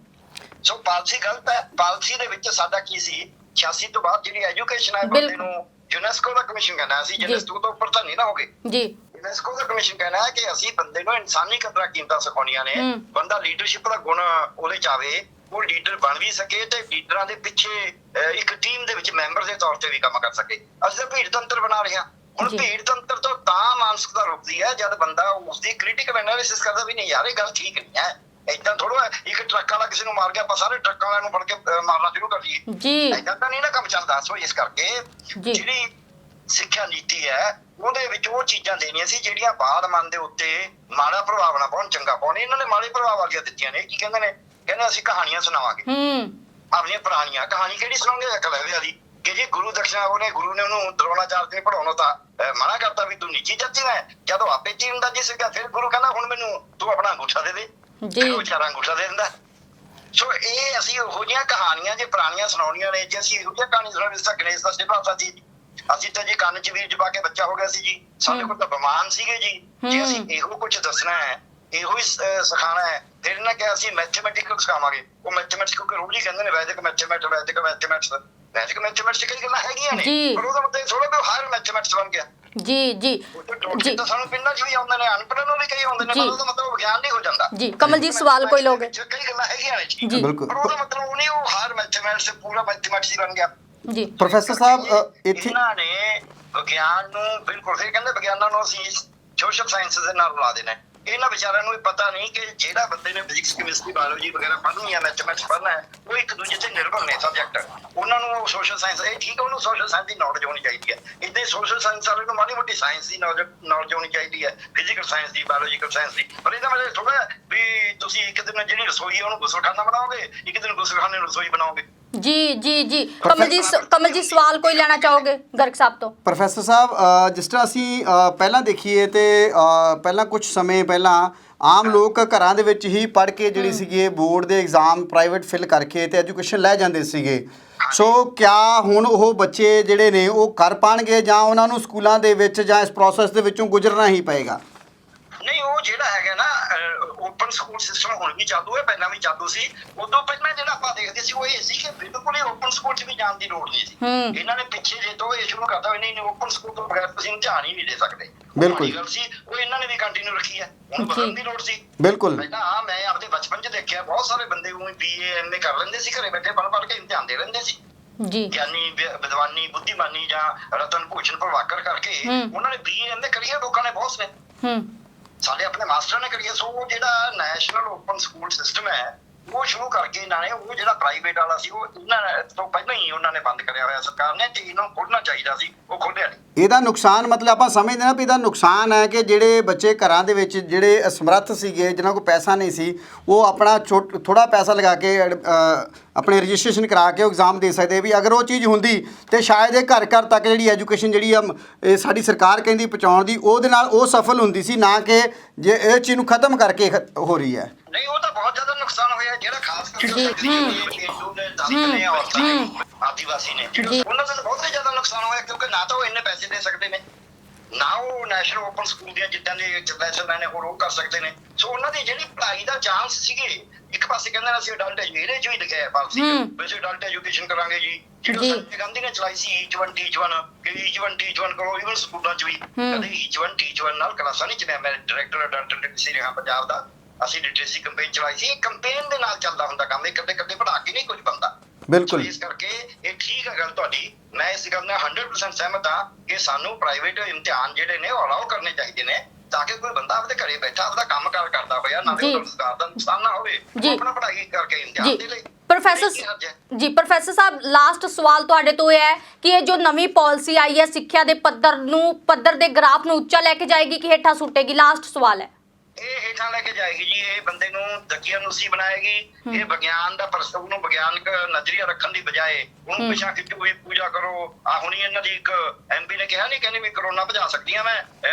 Speaker 3: ਸੋ ਪਾਲਿਸੀ ਗਲਤ ਹੈ। ਪਾਲਿਸੀ ਦੇ ਵਿੱਚ ਸਾਡਾ ਕੀ ਸੀ, 86 ਤੋਂ ਬਾਅਦ ਜਿਹੜੀ ਐਜੂਕੇਸ਼ਨ ਹੈ, ਬੰਦੇ ਨੂੰ ਯੂਨੈਸਕੋ ਦਾ ਕਮਿਸ਼ਨ ਕਹਿਣਾ, ਅਸੀਂ ਯੂਨੈਸਕੋ ਤੋਂ ਉੱਪਰ ਤਾਂ ਨਹੀਂ ਨਾ ਹੋ ਗਏ ਜੀ। ਯੂਨੈਸਕੋ ਦਾ ਕਮਿਸ਼ਨ ਕਹਿਣਾ ਹੈ ਕਿ ਅਸੀਂ ਬੰਦੇ ਨੂੰ ਇਨਸਾਨੀ ਕਦਰਾਂ ਕੀਮਤਾਂ ਸਿਖਾਉਣੀਆਂ ਨੇ, ਬੰਦਾ ਲੀਡਰਸ਼ਿਪ ਦਾ ਗੁਣ ਉਹਦੇ ਚ ਆਵੇ, ਉਹ ਲੀਡਰ ਬਣ ਵੀ ਸਕੇ ਤੇ ਲੀਡਰਾਂ ਦੇ ਪਿੱਛੇ ਇੱਕ ਟੀਮ ਦੇ ਵਿੱਚ ਮੈਂਬਰ ਦੇ ਤੌਰ ਤੇ ਵੀ ਕੰਮ ਕਰ ਸਕੇ। ਅਸੀਂ ਤਾਂ ਭੀੜ ਤੰਤਰ ਬਣਾ ਰਹੇ ਹਾਂ। ਹੁਣ ਭੀੜ ਤੰਤਰ ਤੋਂ ਤਾਂ ਮਾਨਸਿਕਤਾ ਰੁਕਦੀ ਹੈ ਜਦ ਬੰਦਾ ਉਸਦੀ ਕ੍ਰਿਟੀਕਲ ਐਨਾਲਿਸਿਸ ਕਰਦਾ ਵੀ ਨਹੀਂ ਯਾਰ ਇਹ ਗੱਲ ਠੀਕ ਨਹੀਂ ਹੈ। ਏਦਾਂ ਥੋੜਾ ਇੱਕ ਟਰੱਕ ਵਾਲਾ ਕਿਸੇ ਨੂੰ ਮਾਰ ਗਿਆ ਆਪਾਂ ਸਾਰੇ ਟਰੱਕਾਂ ਵਾਲਿਆਂ ਨੂੰ ਫੜ ਕੇ ਮਾਰਨਾ ਸ਼ੁਰੂ ਕਰ ਲਈਏ ਜੀ, ਏਦਾਂ ਤਾਂ ਨਹੀਂ ਨਾ ਕੰਮ ਚੱਲਦਾ। ਸੋ ਇਸ ਕਰਕੇ ਜਿਹੜੀ ਸਿੱਖਿਆ ਨੀਤੀ ਹੈ ਉਹਦੇ ਵਿੱਚ ਉਹ ਚੀਜ਼ਾਂ ਦੇਣੀਆਂ ਸੀ ਜਿਹੜੀਆਂ ਬਾਅਦ ਮਨ ਦੇ ਉੱਤੇ ਮਾੜਾ ਪ੍ਰਭਾਵ ਨਾ ਪਾਉਣ, ਚੰਗਾ ਪਾਉਣ। ਇਹਨਾਂ ਨੇ ਮਾੜੇ ਪ੍ਰਭਾਵ ਵਾਲੀਆਂ ਦਿੱਤੀਆਂ ਨੇ। ਕੀ ਕਹਿੰਦੇ ਨੇ, ਕਹਿੰਦੇ ਅਸੀਂ ਕਹਾਣੀਆਂ ਸੁਣਾਵਾਂਗੇ ਆਪਣੀਆਂ ਪੁਰਾਣੀਆਂ। ਕਹਾਣੀ ਕਿਹੜੀ ਸੁਣਾਉਂਗੇ, ਇਕਲਵਿਆ ਦੀ ਕਿ ਜੀ ਗੁਰੂ ਦਕਸ਼ਨਾ, ਗੁਰੂ ਨੇ ਉਹਨੂੰ ਦਰੋਣਾਚਾਰਜ ਨੇ ਪੜਾਉਣਾ ਤਾਂ ਮਨਾ ਕਰਤਾ ਵੀ ਤੂੰ ਨੀਚੀ ਜਾਤੀ ਹੈ। ਜਦੋਂ ਆਪੇ ਚੀਨ ਦਾ ਜੀ ਸੀਗਾ, ਫਿਰ ਗੁਰੂ ਕਹਿੰਦਾ ਹੁਣ ਮੈਨੂੰ ਤੂੰ ਆਪਣਾ ਅੰਗੂਠਾ ਦੇ ਦੇ, ਫਿਰ ਉਹ ਵਿਚਾਰਾ ਅੰਗੂਠਾ ਦੇ ਦਿੰਦਾ। ਸੋ ਇਹ ਅਸੀਂ ਉਹੋ ਜਿਹੀਆਂ ਕਹਾਣੀਆਂ ਜੇ ਪੁਰਾਣੀਆਂ ਸੁਣਾਉਣੀਆਂ ਨੇ, ਜੇ ਅਸੀਂ ਇਹੋ ਜਿਹੀਆਂ ਕਹਾਣੀ ਸੁਣਾਉਣੀ, ਜਿਸ ਤਰ੍ਹਾਂ ਗਣੇਸ਼ ਦਾ ਸਿਭਾਸਾ ਸੀ, ਅਸੀਂ ਤਾਂ ਜੀ ਕੰਨ ਚ ਵੀਰ ਜਪਾ ਕੇ ਬੱਚਾ ਹੋ ਗਿਆ ਸੀ ਜੀ, ਸਾਡੇ ਕੋਲ ਤਾਂ ਬਿਮਾਨ ਸੀਗੇ ਜੀ। ਜੇ ਅਸੀਂ ਇਹੋ ਕੁਝ ਦੱਸਣਾ ਹੈ, ਇਹੋ ਹੀ ਸਿਖਾਉਣਾ ਹੈ, ਫਿਰ ਇਹਨਾਂ ਕਿਹਾ ਅਸੀਂ ਮੈਥਮੈਟਿਕਲ ਸਿਖਾਵਾਂਗੇ। ਉਹ ਮੈਥਮੈਟਿਕਸ ਕਿਉਂਕਿ ਰੋਜ਼ ਹੀ ਕਹਿੰਦੇ ਨੇ ਵੈਦਿਕ ਮੈਥਮੈਟਿਕਸ ਕਈ ਗੱਲਾਂ ਹੈਗੀਆਂ ਨੇ, ਪਰ ਉਹਦਾ ਮਤਲਬ ਥੋੜਾ ਵੀ ਹਾਇਰ ਮੈਥਮੈਟਿਕਸ ਬਣ ਗਿਆ ਜੀ ਜੀ ਜੀ। ਤਾਂ ਸਾਨੂੰ ਪਿੰਡਾਂ 'ਚ ਵੀ ਆਉਂਦੇ ਨੇ, ਅਨਪੜ੍ਹਾਂ ਨੂੰ ਵੀ ਕਈ ਆਉਂਦੇ ਨੇ, ਪਰ ਉਹਦਾ ਮਤਲਬ ਵਿਗਿਆਨ ਨਹੀਂ ਹੋ ਜਾਂਦਾ ਜੀ। ਕਮਲਜੀਤ ਸਵਾਲ ਕੋਈ ਲੋਗੇ, ਕਈ ਗੱਲਾਂ ਹੈਗੀਆਂ ਨੇ ਜੀ, ਪਰ ਉਹਦਾ ਮਤਲਬ ਉਹ ਨਹੀਂ ਉਹ ਹਾਇਰ ਮੈਥਮੈਟਿਕਸ ਪੂਰਾ ਮੈਥਮੈਟਿਕਸ ਬਣ ਗਿਆ ਜੀ।
Speaker 2: ਪ੍ਰੋਫੈਸਰ ਸਾਹਿਬ ਇੱਥੇ
Speaker 3: ਇਹਨਾਂ ਨੇ ਵਿਗਿਆਨ ਨੂੰ ਬਿਲਕੁਲ, ਫਿਰ ਕਹਿੰਦੇ ਵਿਗਿਆਨਾਂ ਨੂੰ ਅਸੀਂ ਸੋਸ਼ਲ ਸਾਇੰਸਿਸ ਦੇ ਨਾਲ ਲਾ ਦੇਣਾ। ਇਹਨਾਂ ਵਿਚਾਰਿਆਂ ਨੂੰ ਇਹ ਪਤਾ ਨਹੀਂ ਕਿ ਜਿਹੜਾ ਬੰਦੇ ਨੇ ਫਿਜ਼ਿਕਸ ਕੈਮਿਸਟਰੀ ਬਾਇਓਲੋਜੀ ਵਗੈਰਾ ਪੜ੍ਹਨੀ ਹੈ, ਮੈਥਮੈਟਿਕਸ ਪੜ੍ਹਨਾ ਹੈ, ਉਹ ਇੱਕ ਦੂਜੇ ਤੇ ਨਿਰਭਰ ਨੇ ਸਬਜੈਕਟ। ਉਹਨਾਂ ਨੂੰ ਸੋਸ਼ਲ ਸਾਇੰਸ ਇਹ ਠੀਕ ਹੈ, ਉਹਨੂੰ ਸੋਸ਼ਲ ਸਾਇੰਸ ਦੀ ਨੌਲੇਜ ਹੋਣੀ ਚਾਹੀਦੀ ਹੈ। ਇੱਦਾਂ ਸੋਸ਼ਲ ਸਾਇੰਸ ਵਾਲੇ ਨੂੰ ਮਾੜੀ ਮੋਟੀ ਸਾਇੰਸ ਦੀ ਨੌਲੇਜ ਹੋਣੀ ਚਾਹੀਦੀ ਹੈ, ਫਿਜ਼ੀਕਲ ਸਾਇੰਸ ਦੀ, ਬਾਇਓਲੋਜੀਕਲ ਸਾਇੰਸ ਦੀ। ਪਰ ਇਹਦਾ ਮਤਲਬ ਥੋੜਾ ਵੀ ਤੁਸੀਂ ਇੱਕ ਦਿਨ ਜਿਹੜੀ ਰਸੋਈ ਹੈ ਉਹਨੂੰ ਗੁਸਲਖਾਨਾ ਬਣਾਓਗੇ, ਇੱਕ ਦਿਨ ਗੁਸਲਖਾਨੇ ਨੂੰ ਰਸੋਈ ਬਣਾਓਗੇ।
Speaker 1: ਜੀ ਕਮਲ ਜੀ ਸਵਾਲ ਕੋਈ ਲੈਣਾ ਚਾਹੋਗੇ ਗਰਗ ਸਾਹਿਬ ਤੋਂ?
Speaker 2: ਪ੍ਰੋਫੈਸਰ ਸਾਹਿਬ, ਜਿਸ ਤਰ੍ਹਾਂ ਅਸੀਂ ਪਹਿਲਾਂ ਦੇਖੀਏ ਤੇ ਪਹਿਲਾਂ ਕੁਝ ਸਮੇਂ ਪਹਿਲਾਂ ਆਮ ਲੋਕ ਘਰਾਂ ਦੇ ਵਿੱਚ ਹੀ ਪੜ੍ਹ ਕੇ ਜਿਹੜੀ ਸੀਗੀ ਬੋਰਡ ਦੇ ਐਗਜ਼ਾਮ ਪ੍ਰਾਈਵੇਟ ਫਿਲ ਕਰਕੇ ਤੇ ਐਜੂਕੇਸ਼ਨ ਲੈ ਜਾਂਦੇ ਸੀਗੇ। ਸੋ ਕਿਆ ਹੁਣ ਉਹ ਬੱਚੇ ਜਿਹੜੇ ਨੇ ਉਹ ਕਰ ਪਾਣਗੇ ਜਾਂ ਉਹਨਾਂ ਨੂੰ ਸਕੂਲਾਂ ਦੇ ਵਿੱਚ ਜਾਂ ਇਸ ਪ੍ਰੋਸੈਸ ਦੇ ਵਿੱਚੋਂ ਗੁਜ਼ਰਨਾ ਹੀ ਪਏਗਾ?
Speaker 3: ਨਹੀਂ, ਉਹ ਜਿਹੜਾ ਹੈਗਾ ਨਾ ਓਪਨ ਸਕੂਲ ਸਿਸਟਮ ਹੁਣ ਵੀ ਚਾਲੂ ਹੈ, ਪਹਿਲਾਂ ਵੀ ਚਾਲੂ ਸੀ। ਉਦੋਂ ਪਹਿਲਾਂ ਜਿਹੜਾ ਆਪਾਂ ਦੇਖਦੇ ਸੀ ਉਹ ਇਹ ਸੀ ਕਿ ਬਿਲਕੁਲ ਹੀ ਓਪਨ ਸਕੂਲ 'ਚ ਵੀ ਜਾਣ ਦੀ ਲੋੜ ਨਹੀਂ ਸੀ। ਇਹਨਾਂ ਨੇ ਪਿੱਛੇ ਜੇ ਤੋਂ ਇਹ ਸ਼ੁਰੂ ਕਰਤਾ ਨਹੀਂ ਓਪਨ ਸਕੂਲ ਤੋਂ ਬਗੈਰ ਤੁਸੀਂ ਧਿਆਨ ਹੀ ਨਹੀਂ ਦੇ ਸਕਦੇ।
Speaker 2: ਬਿਲਕੁਲ
Speaker 3: ਗੱਲ ਸੀ ਉਹ ਇਹਨਾਂ ਨੇ ਵੀ ਕੰਟੀਨਿਊ ਰੱਖੀ ਹੈ, ਹੁਣ ਬਦਲਣ ਦੀ ਲੋੜ ਸੀ।
Speaker 2: ਬਿਲਕੁਲ
Speaker 3: ਪਹਿਲਾਂ ਮੈਂ ਆਪਣੇ ਬਚਪਨ 'ਚ ਦੇਖਿਆ ਬਹੁਤ ਸਾਰੇ ਬੰਦੇ ਉਹ BA MA ਕਰ ਲੈਂਦੇ ਸੀ, ਘਰੇ ਬੈਠੇ ਪੜ੍ਹ ਕੇ ਇਮਤਿਹਾਨ ਦੇ ਲੈਂਦੇ ਸੀ।
Speaker 1: ਜੀ
Speaker 3: ਗਿਆਨੀ ਵਿਦਵਾਨੀ ਬੁੱਧੀਮਾਨੀ ਜਾਂ ਰਤਨ ਭੂਸ਼ਣ ਪ੍ਰਭਾਕਰ ਕਰਕੇ ਉਹਨਾਂ ਨੇ BA MA ਕਰੀ ਹੈ, ਲੋਕਾਂ ਨੇ ਬਹੁਤ ਨੇ ਸਾਡੇ ਆਪਣੇ ਮਾਸਟਰ ਨੇ ਕਰੀਏ। ਸੋ ਜਿਹੜਾ ਨੈਸ਼ਨਲ ਓਪਨ ਸਕੂਲ ਸਿਸਟਮ ਹੈ ਉਹ ਸ਼ੁਰੂ ਕਰਕੇ ਇਹਨਾਂ ਨੇ, ਉਹ ਜਿਹੜਾ ਪ੍ਰਾਈਵੇਟ ਵਾਲਾ ਸੀ ਉਹ ਇਹਨਾਂ ਤੋਂ ਪਹਿਲਾਂ ਹੀ ਉਹਨਾਂ ਨੇ ਬੰਦ ਕਰਿਆ ਹੋਇਆ ਸਰਕਾਰ ਨੇ, ਤੇ ਇਹਨੂੰ ਖੋਲ੍ਹਣਾ ਚਾਹੀਦਾ ਸੀ, ਉਹ ਖੋਲ੍ਹਿਆ ਨਹੀਂ।
Speaker 2: ਇਹਦਾ ਨੁਕਸਾਨ ਮਤਲਬ ਆਪਾਂ ਸਮਝਦੇ ਨਾ ਵੀ ਇਹਦਾ ਨੁਕਸਾਨ ਹੈ ਕਿ ਜਿਹੜੇ ਬੱਚੇ ਘਰਾਂ ਦੇ ਵਿੱਚ ਜਿਹੜੇ ਅਸਮਰੱਥ ਸੀਗੇ, ਜਿਨ੍ਹਾਂ ਕੋਲ ਪੈਸਾ ਨਹੀਂ ਸੀ, ਉਹ ਆਪਣਾ ਥੋੜਾ ਪੈਸਾ ਲਗਾ ਕੇ ਆਪਣੇ ਰਜਿਸਟ੍ਰੇਸ਼ਨ ਕਰਾ ਕੇ ਐਗਜ਼ਾਮ ਦੇ ਸਕਦੇ। ਵੀ ਅਗਰ ਉਹ ਚੀਜ਼ ਹੁੰਦੀ ਤੇ ਸ਼ਾਇਦ ਇਹ ਘਰ ਘਰ ਤੱਕ ਜਿਹੜੀ ਐਜੂਕੇਸ਼ਨ ਜਿਹੜੀ ਆ ਇਹ ਸਾਡੀ ਸਰਕਾਰ ਕਹਿੰਦੀ ਪਹੁੰਚਾਉਣ ਦੀ, ਉਹਦੇ ਨਾਲ ਉਹ ਸਫਲ ਹੁੰਦੀ ਸੀ, ਨਾ ਕਿ ਜੇ ਇਹ ਚੀਜ਼ ਨੂੰ ਖਤਮ ਕਰਕੇ ਹੋ ਰਹੀ ਹੈ।
Speaker 3: ਨਹੀਂ, ਉਹ ਤਾਂ ਬਹੁਤ ਜ਼ਿਆਦਾ ਨੁਕਸਾਨ ਹੋਇਆ ਜਿਹੜਾ ਖਾਸ ਕਰਕੇ ਆਦੀਵਾਸੀ ਨੇ, ਉਹਨਾਂ ਦਾ ਬਹੁਤ ਜ਼ਿਆਦਾ ਨੁਕਸਾਨ ਹੋਇਆ, ਕਿਉਂਕਿ ਨਾ ਤਾਂ ਉਹ ਇੰਨੇ ਪੈਸੇ ਦੇ ਸਕਦੇ ਨੇ, ਨਾ ਉਹ ਨੈਸ਼ਨਲ ਓਪਨ ਸਕੂਲ ਦੀਆਂ ਜਿੱਦਾਂ ਦੇ ਲੈਸਨ ਲੈਣੇ ਹੋਰ ਉਹ ਕਰ ਸਕਦੇ ਨੇ। ਸੋ ਉਹਨਾਂ ਦੀ ਜਿਹੜੀ ਪੜ੍ਹਾਈ ਦਾ ਚਾਂਸ ਸੀਗੇ, ਇੱਕ ਪਾਸੇ ਕਹਿੰਦੇ ਅਸੀਂ ਅਡਲਟ ਇਹਦੇ ਚ ਵੀ ਲਿਖਿਆ ਪਾਲਿਸੀ ਵੈਸੇ ਅਡਲਟ ਐਜੂਕੇਸ਼ਨ ਕਰਾਂਗੇ ਜੀ, ਜਿਹੜੀ ਸੰਜੇ ਗਾਂਧੀ ਨੇ ਚਲਾਈ ਸੀ each one teach one ਕਿ each one teach one ਕਰੋ। ਇਵਨ ਸਕੂਲਾਂ ਚ ਵੀ ਕਦੇ each one teach one ਨਾਲ ਕਲਾਸਾਂ ਨਹੀਂ ਚਲਾਇਆ। ਮੈਂ ਡਾਇਰੈਕਟਰ ਅਡਲਟ ਲਿਟਰੇਸੀ ਰਿਹਾ ਪੰਜਾਬ ਦਾ, ਅਸੀਂ ਲਿਟਰੇਸੀ ਕੈਂਪੇਨ ਚਲਾਈ ਸੀ। ਇਹ ਕੈਂਪੇਨ ਦੇ ਨਾਲ ਚੱਲਦਾ ਹੁੰਦਾ ਕੰਮ, ਇਹ ਕਦੇ ਪੜ੍ਹਾ ਕੇ ਨਹੀਂ ਕੁਝ ਬੰਦਾ।
Speaker 2: ਬਿਲਕੁਲ
Speaker 3: ਇਸ ਕਰਕੇ ਇਹ ਠੀਕ ਹੈ ਗੱਲ ਤੁਹਾਡੀ, ਮੈਂ ਇਸ ਗੱਲ ਨਾਲ 100% ਸਹਿਮਤ ਹਾਂ ਕਿ ਸਾਨੂੰ ਪ੍ਰਾਈਵੇਟ ਇਮਤਿਹਾਨ ਜਿਹੜੇ ਨੇ ਉਹ ਅਲਾਉ ਕਰਨੇ ਚਾਹੀਦੇ ਨੇ, ਤਾਂ ਕਿ ਕੋਈ ਬੰਦਾ ਆਪਣੇ ਘਰੇ ਬੈਠਾ ਆਪਦਾ ਕੰਮ ਕਰਦਾ ਹੋਇਆ ਨਾਲੇ ਰੁਜ਼ਗਾਰ ਦਾ ਨੁਕਸਾਨ ਨਾ ਹੋਵੇ, ਆਪਣਾ ਪੜ੍ਹਾਈ ਕਰਕੇ ਇਮਤਿਹਾਨ ਦੇ ਲਈ।
Speaker 1: ਪ੍ਰੋਫੈਸਰ ਸਾਹਿਬ, ਲਾਸਟ ਸਵਾਲ ਤੁਹਾਡੇ ਤੋਂ ਇਹ ਹੈ ਕਿ ਇਹ ਜੋ ਨਵੀਂ ਪਾਲਿਸੀ ਆਈ ਹੈ ਸਿੱਖਿਆ ਦੇ ਪੱਧਰ ਦੇ ਗ੍ਰਾਫ ਨੂੰ ਉੱਚਾ ਲੈ ਕੇ ਜਾਏਗੀ ਕਿ ਹੇਠਾਂ ਸੁੱਟੇਗੀ? ਲਾਸਟ ਸਵਾਲ ਹੈ।
Speaker 3: ਇਹ ਹੇਠਾਂ ਲੈ ਕੇ ਜਾਏਗੀ ਜੀ, ਇਹ ਬੰਦੇ ਨੂੰ ਦਕੀਆਨੂਸੀ ਬਣਾਏਗੀ। ਇਹ ਵਿਗਿਆਨ ਦਾ ਪ੍ਰਸਤਵ ਨੂੰ ਵਿਗਿਆਨਕ ਨਜ਼ਰੀਆ ਰੱਖਣ ਦੀ ਬਜਾਏ ਉਹਨੂੰ ਪਿਛਾ ਖਿੱਚ ਹੋਈ ਪੂਜਾ ਕਰੋ। ਆ ਹੁਣੀ ਇਹਨਾਂ ਦੀ ਇੱਕ MP ਨੇ ਕਿਹਾ ਨਹੀਂ, ਕਹਿੰਦੇ ਵੀ ਕਰੋਨਾ ਭਜਾ ਸਕਦੀਆਂ ਮੈਂ,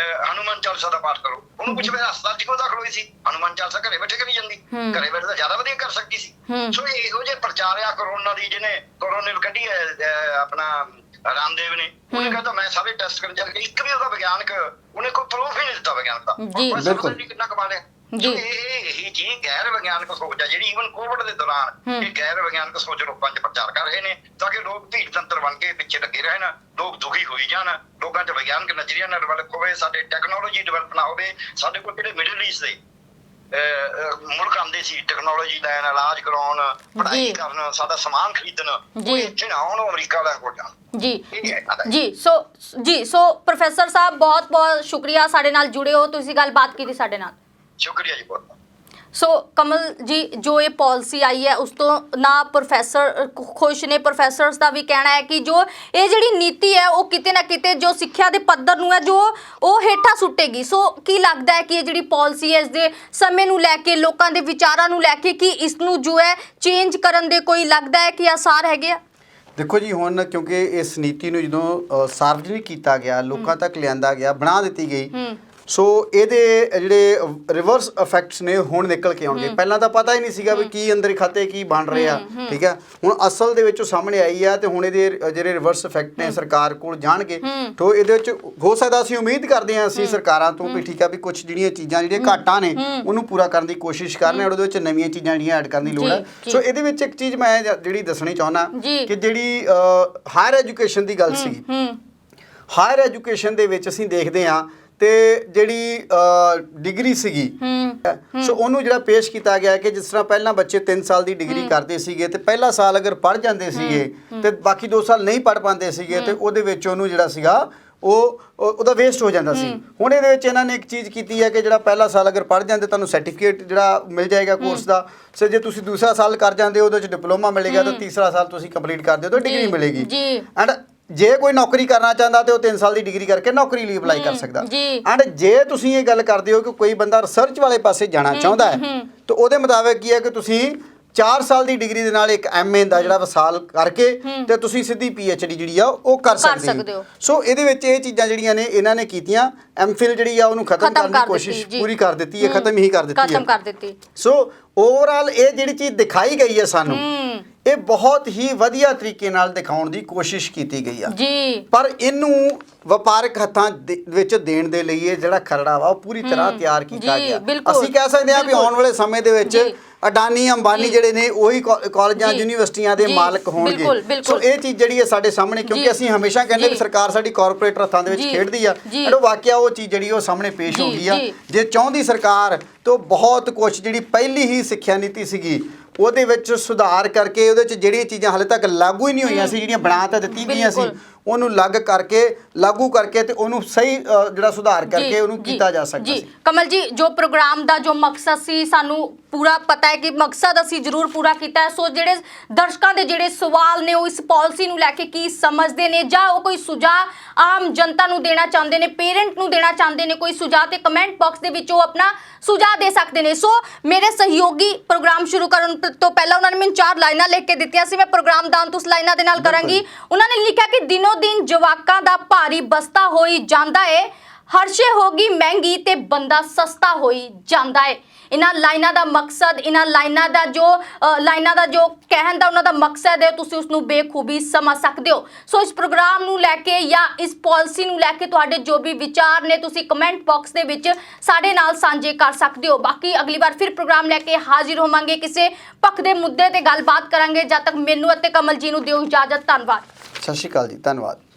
Speaker 3: ਹਨੂੰਮਾਨ ਚਾਲੀਸਾ ਦਾ ਪਾਠ ਕਰੋ। ਉਹਨੂੰ ਕੁਝ ਵੇ ਹਸਪਤਾਲ ਚ ਕਿਉਂ ਦਾਖਲ ਹੋਈ ਸੀ? ਹਨੂੰਮਾਨ ਚਾਲੀਸਾ ਘਰੇ ਬੈਠੇ ਕਰੀ ਜਾਂਦੀ, ਘਰੇ ਬੈਠੇ ਤਾਂ ਜ਼ਿਆਦਾ ਵਧੀਆ ਕਰ ਸਕਦੀ ਸੀ। ਸੋ ਇਹੋ ਜਿਹੇ ਪ੍ਰਚਾਰ ਆ ਕਰੋਨਾ ਦੀ, ਜਿਹਨੇ ਕੋਰੋਨਲ ਕੱਢੀ ਹੈ ਆਪਣਾ ਰਾਮਦੇਵ ਨੇ, ਉਹਨੇ ਕਹਿੰਦਾ ਮੈਂ ਸਾਰੇ ਟੈਸਟ ਕਰਨ ਚੱਲ ਕੇ, ਇੱਕ ਵੀ ਉਹਦਾ ਵਿਗਿਆਨਕ ਉਹਨੇ ਕੋਈ ਪ੍ਰੂਫ ਹੀ ਨਹੀਂ ਦਿੱਤਾ ਵਿਗਿਆਨਕ ਦਾ। ਬਿਲਕੁਲ ਕਿੰਨਾ ਕਮਾ ਲਿਆ। ਇਹ ਜੀ ਗੈਰ ਵਿਗਿਆਨਕ ਸੋਚ ਆ ਜਿਹੜੀ ਈਵਨ ਕੋਵਿਡ ਦੇ ਦੌਰਾਨ ਇਹ ਗੈਰ ਵਿਗਿਆਨਕ ਸੋਚ ਲੋਕਾਂ 'ਚ ਪ੍ਰਚਾਰ ਕਰ ਰਹੇ ਨੇ, ਤਾਂ ਕਿ ਲੋਕ ਭੀੜ ਤੰਤਰ ਬਣ ਕੇ ਪਿੱਛੇ ਲੱਗੇ ਰਹਿਣ, ਲੋਕ ਦੁਖੀ ਹੋਈ ਜਾਣ, ਲੋਕਾਂ 'ਚ ਵਿਗਿਆਨਕ ਨਜ਼ਰੀਆ ਨਾ ਡਿਵੈਲਪ ਹੋਵੇ, ਸਾਡੇ ਟੈਕਨੋਲੋਜੀ ਡਿਵੈਲਪ ਨਾ ਹੋਵੇ। ਸਾਡੇ ਕੋਲ ਜਿਹੜੇ ਮਿਡਲ ਈਸਟ ਦੇ ਮੁਲਕ ਆਉਂਦੇ ਸੀ ਟੈਕਨੋਲੋਜੀ ਲੈਣ, ਇਲਾਜ ਕਰਾਉਣ, ਪੜ੍ਹਾਈ ਕਰਨ, ਸਾਡਾ ਸਮਾਨ ਖਰੀਦਣ, ਉਹ ਇੱਥੇ ਨਾ ਆਉਣ, ਅਮਰੀਕਾ ਲੈ ਹੋ ਜਾਣ।
Speaker 1: ਸੋ ਪ੍ਰੋਫੈਸਰ ਸਾਹਿਬ ਬਹੁਤ ਬਹੁਤ ਸ਼ੁਕਰੀਆ ਸਾਡੇ ਨਾਲ ਜੁੜੇ ਹੋ, ਤੁਸੀਂ ਗੱਲਬਾਤ ਕੀਤੀ ਸਾਡੇ ਨਾਲ।
Speaker 3: ਸ਼ੁਕਰੀਆ ਜੀ ਬਹੁਤ।
Speaker 1: ਸੋ ਕਮਲ ਜੀ, ਜੋ ਇਹ ਪਾਲਿਸੀ ਆਈ ਹੈ ਉਸ ਤੋਂ ਨਾ ਪ੍ਰੋਫੈਸਰ ਖੁਸ਼ ਨੇ, ਪ੍ਰੋਫੈਸਰਸ ਦਾ ਵੀ ਕਹਿਣਾ ਹੈ ਕਿ ਜੋ ਇਹ ਜਿਹੜੀ ਨੀਤੀ ਹੈ ਉਹ ਕਿਤੇ ਨਾ ਕਿਤੇ ਜੋ ਸਿੱਖਿਆ ਦੇ ਪੱਧਰ ਨੂੰ ਹੈ ਜੋ ਉਹ ਹੇਠਾਂ ਸੁੱਟੇਗੀ। ਸੋ ਕੀ ਲੱਗਦਾ ਹੈ ਕਿ ਇਹ ਜਿਹੜੀ ਪਾਲਿਸੀ ਹੈ ਇਸ ਦੇ ਸਮੇਂ ਨੂੰ ਲੈ ਕੇ, ਲੋਕਾਂ ਦੇ ਵਿਚਾਰਾਂ ਨੂੰ ਲੈ ਕੇ, ਕਿ ਇਸ ਨੂੰ ਜੋ ਹੈ ਚੇਂਜ ਕਰਨ ਦੇ ਕੋਈ ਲੱਗਦਾ ਹੈ ਕਿ ਆਸਾਰ ਹੈਗੇ ਆ?
Speaker 2: ਦੇਖੋ ਜੀ, ਹੁਣ ਕਿਉਂਕਿ ਇਸ ਨੀਤੀ ਨੂੰ ਜਦੋਂ ਸਾਰਵਜਨਿਕ ਕੀਤਾ ਗਿਆ, ਲੋਕਾਂ ਤੱਕ ਲਿਆਂਦਾ ਗਿਆ, ਬਣਾ ਦਿੱਤੀ ਗਈ, ਸੋ ਇਹਦੇ ਜਿਹੜੇ ਰਿਵਰਸ ਇਫੈਕਟਸ ਨੇ ਹੁਣ ਨਿਕਲ ਕੇ ਆਉਣਗੇ। ਪਹਿਲਾਂ ਤਾਂ ਪਤਾ ਹੀ ਨਹੀਂ ਸੀਗਾ ਵੀ ਕੀ ਅੰਦਰ ਖਾਤੇ ਕੀ ਬਣ ਰਿਹਾ, ਠੀਕ ਹੈ। ਹੁਣ ਅਸਲ ਦੇ ਵਿੱਚ ਸਾਹਮਣੇ ਆਈ ਆ, ਤੇ ਹੁਣ ਇਹਦੇ ਜਿਹੜੇ ਰਿਵਰਸ ਇਫੈਕਟ ਨੇ ਸਰਕਾਰ ਕੋਲ ਜਾਣਗੇ। ਤੋਂ ਇਹਦੇ ਵਿੱਚ ਹੋ ਸਕਦਾ ਅਸੀਂ ਉਮੀਦ ਕਰਦੇ ਹਾਂ ਅਸੀਂ ਸਰਕਾਰਾਂ ਤੋਂ ਵੀ ਠੀਕ ਆ ਵੀ ਕੁਝ ਜਿਹੜੀਆਂ ਚੀਜ਼ਾਂ ਜਿਹੜੀਆਂ ਘਾਟਾਂ ਨੇ ਉਹਨੂੰ ਪੂਰਾ ਕਰਨ ਦੀ ਕੋਸ਼ਿਸ਼ ਕਰਨਾ, ਉਹਦੇ ਵਿੱਚ ਨਵੀਆਂ ਚੀਜ਼ਾਂ ਜਿਹੜੀਆਂ ਐਡ ਕਰਨ ਦੀ ਲੋੜ ਹੈ। ਸੋ ਇਹਦੇ ਵਿੱਚ ਇੱਕ ਚੀਜ਼ ਮੈਂ ਜਿਹੜੀ ਦੱਸਣੀ ਚਾਹੁੰਦਾ ਕਿ ਜਿਹੜੀ ਹਾਇਰ ਐਜੂਕੇਸ਼ਨ ਦੀ ਗੱਲ ਸੀ, ਹਾਇਰ ਐਜੂਕੇਸ਼ਨ ਦੇ ਵਿੱਚ ਅਸੀਂ ਦੇਖਦੇ ਹਾਂ ਤੇ ਜਿਹੜੀ ਡਿਗਰੀ ਸੀਗੀ, ਸੋ ਉਹਨੂੰ ਜਿਹੜਾ ਪੇਸ਼ ਕੀਤਾ ਗਿਆ ਕਿ ਜਿਸ ਤਰ੍ਹਾਂ ਪਹਿਲਾਂ ਬੱਚੇ 3 ਸਾਲ ਦੀ ਡਿਗਰੀ ਕਰਦੇ ਸੀਗੇ ਤੇ ਪਹਿਲਾ ਸਾਲ ਅਗਰ ਪੜ੍ਹ ਜਾਂਦੇ ਸੀਗੇ ਤੇ ਬਾਕੀ 2 ਸਾਲ ਨਹੀਂ ਪੜ੍ਹ ਪਾਉਂਦੇ ਸੀਗੇ ਤੇ ਉਹਦੇ ਵਿੱਚ ਉਹਨੂੰ ਜਿਹੜਾ ਸੀਗਾ ਉਹਦਾ ਵੇਸਟ ਹੋ ਜਾਂਦਾ ਸੀ। ਹੁਣ ਇਹਦੇ ਵਿੱਚ ਇਹਨਾਂ ਨੇ ਇੱਕ ਚੀਜ਼ ਕੀਤੀ ਹੈ ਕਿ ਜਿਹੜਾ ਪਹਿਲਾ ਸਾਲ ਅਗਰ ਪੜ੍ਹ ਜਾਂਦੇ ਤੁਹਾਨੂੰ ਸਰਟੀਫਿਕੇਟ ਜਿਹੜਾ ਮਿਲ ਜਾਏਗਾ ਕੋਰਸ ਦਾ। ਸੋ ਜੇ ਤੁਸੀਂ ਦੂਸਰਾ ਸਾਲ ਕਰ ਜਾਂਦੇ ਹੋ ਉਹਦੇ ਵਿੱਚ ਡਿਪਲੋਮਾ ਮਿਲੇਗਾ, ਤਾਂ ਤੀਸਰਾ ਸਾਲ ਤੁਸੀਂ ਕੰਪਲੀਟ ਕਰਦੇ ਹੋ ਤਾਂ ਡਿਗਰੀ ਮਿਲੇਗੀ। ਐਂਡ ਜੇ ਕੋਈ ਨੌਕਰੀ ਕਰਨਾ ਚਾਹੁੰਦਾ ਤੇ ਉਹ 3 ਸਾਲ ਦੀ ਡਿਗਰੀ ਕਰਕੇ ਨੌਕਰੀ ਲਈ ਅਪਲਾਈ ਕਰ ਸਕਦਾ। ਐਂਡ ਜੇ ਤੁਸੀਂ ਇਹ ਗੱਲ ਕਰਦੇ ਹੋ ਕਿ ਕੋਈ ਬੰਦਾ ਰਿਸਰਚ ਵਾਲੇ ਪਾਸੇ ਜਾਣਾ ਚਾਹੁੰਦਾ ਹੈ ਤਾਂ ਉਹਦੇ ਮੁਤਾਬਕ ਕੀ ਹੈ ਕਿ ਤੁਸੀਂ 4 ਸਾਲ ਦੀ ਡਿਗਰੀ ਦੇ ਨਾਲ ਇੱਕ MA ਦਾ ਜਿਹੜਾ ਸਾਲ ਕਰਕੇ ਤੇ ਤੁਸੀਂ ਸਿੱਧੀ PhD ਜਿਹੜੀ ਆ ਉਹ ਕਰ ਸਕਦੇ ਹੋ। ਸੋ ਇਹਦੇ ਵਿੱਚ ਇਹ ਚੀਜ਼ਾਂ ਜਿਹੜੀਆਂ ਨੇ ਇਹਨਾਂ ਨੇ ਕੀਤੀਆਂ। MPhil ਜਿਹੜੀ ਆ ਉਹਨੂੰ ਖਤਮ ਕਰਨ ਦੀ ਕੋਸ਼ਿਸ਼ ਪੂਰੀ ਕਰ ਦਿੱਤੀ ਹੈ, ਖਤਮ ਹੀ ਕਰ ਦਿੱਤੀ ਹੈ। ਸੋ ਓਵਰਆਲ ਇਹ ਜਿਹੜੀ ਚੀਜ਼ ਦਿਖਾਈ ਗਈ ਹੈ ਸਾਨੂੰ, ਇਹ ਬਹੁਤ ਹੀ ਵਧੀਆ ਤਰੀਕੇ ਨਾਲ ਦਿਖਾਉਣ ਦੀ ਕੋਸ਼ਿਸ਼ ਕੀਤੀ ਗਈ ਆ ਜੀ। ਪਰ ਇਹਨੂੰ ਵਪਾਰਕ ਹੱਥਾਂ ਵਿੱਚ ਦੇਣ ਦੇ ਲਈ ਇਹ ਜਿਹੜਾ ਖਰੜਾ ਵਾ ਉਹ ਪੂਰੀ ਤਰ੍ਹਾਂ ਤਿਆਰ ਕੀਤਾ ਗਿਆ। ਅਸੀਂ ਕਹਿ ਸਕਦੇ ਹਾਂ ਵੀ ਆਉਣ ਵਾਲੇ ਸਮੇਂ ਦੇ ਵਿੱਚ ਅਡਾਨੀ ਅੰਬਾਨੀ ਜਿਹੜੇ ਨੇ ਉਹੀ ਕਾਲਜਾਂ ਯੂਨੀਵਰਸਿਟੀਆਂ ਦੇ ਮਾਲਕ ਹੋਣਗੇ। ਸੋ ਇਹ ਚੀਜ਼ ਜਿਹੜੀ ਹੈ ਸਾਡੇ ਸਾਹਮਣੇ, ਕਿਉਂਕਿ ਅਸੀਂ ਹਮੇਸ਼ਾ ਕਹਿੰਦੇ ਵੀ ਸਰਕਾਰ ਸਾਡੀ ਕਾਰਪੋਰੇਟ ਹੱਥਾਂ ਦੇ ਵਿੱਚ ਖੇਡਦੀ ਆ, ਪਰ ਉਹ ਵਾਕਿਆ ਉਹ ਚੀਜ਼ ਜਿਹੜੀ ਉਹ ਸਾਹਮਣੇ ਪੇਸ਼ ਹੋ ਗਈ ਆ। ਜੇ ਚਾਹੁੰਦੀ ਸਰਕਾਰ ਤਾਂ ਬਹੁਤ ਕੁਝ ਜਿਹੜੀ ਪਹਿਲੀ ਹੀ ਸਿੱਖਿਆ ਨੀਤੀ ਸੀਗੀ ਉਹਦੇ ਵਿੱਚ ਸੁਧਾਰ ਕਰਕੇ ਉਹਦੇ 'ਚ ਜਿਹੜੀਆਂ ਚੀਜ਼ਾਂ ਹਾਲੇ ਤੱਕ ਲਾਗੂ ਹੀ ਨਹੀਂ ਹੋਈਆਂ ਸੀ, ਜਿਹੜੀਆਂ ਬਣਾ ਤਾਂ ਦਿੱਤੀ ਗਈਆਂ ਸੀ, ਉਹਨੂੰ ਲਾਗੂ ਕਰਕੇ ਤੇ ਉਹਨੂੰ ਸਹੀ ਜਿਹੜਾ ਸੁਧਾਰ ਕਰਕੇ ਉਹਨੂੰ ਕੀਤਾ ਜਾ ਸਕਦਾ ਸੀ।
Speaker 1: ਕਮਲ ਜੀ, ਜੋ ਪ੍ਰੋਗਰਾਮ ਦਾ ਜੋ ਮਕਸਦ ਸੀ ਸਾਨੂੰ ਪੂਰਾ ਪਤਾ ਹੈ ਕਿ ਮਕਸਦ ਅਸੀਂ ਜ਼ਰੂਰ ਪੂਰਾ ਕੀਤਾ ਹੈ। ਸੋ ਜਿਹੜੇ ਦਰਸ਼ਕਾਂ ਦੇ ਜਿਹੜੇ ਸਵਾਲ ਨੇ ਉਹ ਇਸ ਪਾਲਿਸੀ ਨੂੰ ਲੈ ਕੇ ਕੀ ਸਮਝਦੇ ਨੇ, ਜਾਂ ਉਹ ਕੋਈ ਸੁਝਾਅ ਆਮ ਜਨਤਾ ਨੂੰ ਦੇਣਾ ਚਾਹੁੰਦੇ ਨੇ, ਪੇਰੈਂਟ ਨੂੰ ਦੇਣਾ ਚਾਹੁੰਦੇ ਨੇ ਕੋਈ ਸੁਝਾਅ, ਤੇ ਕਮੈਂਟ ਬਾਕਸ ਦੇ ਵਿੱਚ ਉਹ ਆਪਣਾ ਸੁਝਾਅ ਦੇ ਸਕਦੇ ਨੇ। ਸੋ ਮੇਰੇ ਸਹਿਯੋਗੀ ਪ੍ਰੋਗਰਾਮ ਸ਼ੁਰੂ ਕਰਨ ਤੋਂ ਪਹਿਲਾਂ ਉਹਨਾਂ ਨੇ ਮੈਨੂੰ 4 ਲਾਈਨਾਂ ਲਿਖ ਕੇ ਦਿੱਤੀਆਂ ਸੀ, ਮੈਂ ਪ੍ਰੋਗਰਾਮ ਦਾ ਅੰਤ ਉਸ ਲਾਈਨਾਂ ਦੇ ਨਾਲ ਕਰਾਂਗੀ। ਉਹਨਾਂ ਨੇ ਲਿਖਿਆ ਕਿ ਦਿਨੋ ਦਿਨ ਜਵਾਕਾਂ ਦਾ ਭਾਰੀ ਬਸਤਾ ਹੋਈ ਜਾਂਦਾ ਏ, ਹਰਸ਼ੇ ਹੋ ਗਈ ਮਹਿੰਗੀ ਤੇ ਬੰਦਾ ਸਸਤਾ ਹੋਈ ਜਾਂਦਾ ਏ। ਇਹਨਾਂ ਲਾਈਨਾਂ ਦਾ ਮਕਸਦ, ਇਹਨਾਂ ਲਾਈਨਾਂ ਦਾ ਜੋ ਕਹਿਣ ਦਾ ਉਹਨਾਂ ਦਾ ਮਕਸਦ ਹੈ, ਤੁਸੀਂ ਉਸ ਨੂੰ ਬੇਖੂਬੀ ਸਮਝ ਸਕਦੇ ਹੋ। ਸੋ ਇਸ ਪ੍ਰੋਗਰਾਮ ਨੂੰ ਲੈ ਕੇ ਜਾਂ ਇਸ ਪਾਲਿਸੀ ਨੂੰ ਲੈ ਕੇ ਤੁਹਾਡੇ ਜੋ ਵੀ ਵਿਚਾਰ ਨੇ ਤੁਸੀਂ ਕਮੈਂਟ ਬਾਕਸ ਦੇ ਵਿੱਚ ਸਾਡੇ ਨਾਲ ਸਾਂਝੇ ਕਰ ਸਕਦੇ ਹੋ। ਬਾਕੀ ਅਗਲੀ ਵਾਰ ਫਿਰ ਪ੍ਰੋਗਰਾਮ ਲੈ ਕੇ ਹਾਜ਼ਰ ਹੋਵਾਂਗੇ, ਕਿਸੇ ਪੱਖ ਦੇ ਮੁੱਦੇ ਤੇ ਗੱਲਬਾਤ ਕਰਾਂਗੇ। ਜਦ ਤੱਕ ਮੈਨੂੰ ਅਤੇ ਕਮਲ ਜੀ ਨੂੰ ਦਿਓ ਇਜਾਜ਼ਤ। ਧੰਨਵਾਦ।
Speaker 2: ਸਤਿ ਸ਼੍ਰੀ ਅਕਾਲ ਜੀ, ਧੰਨਵਾਦ।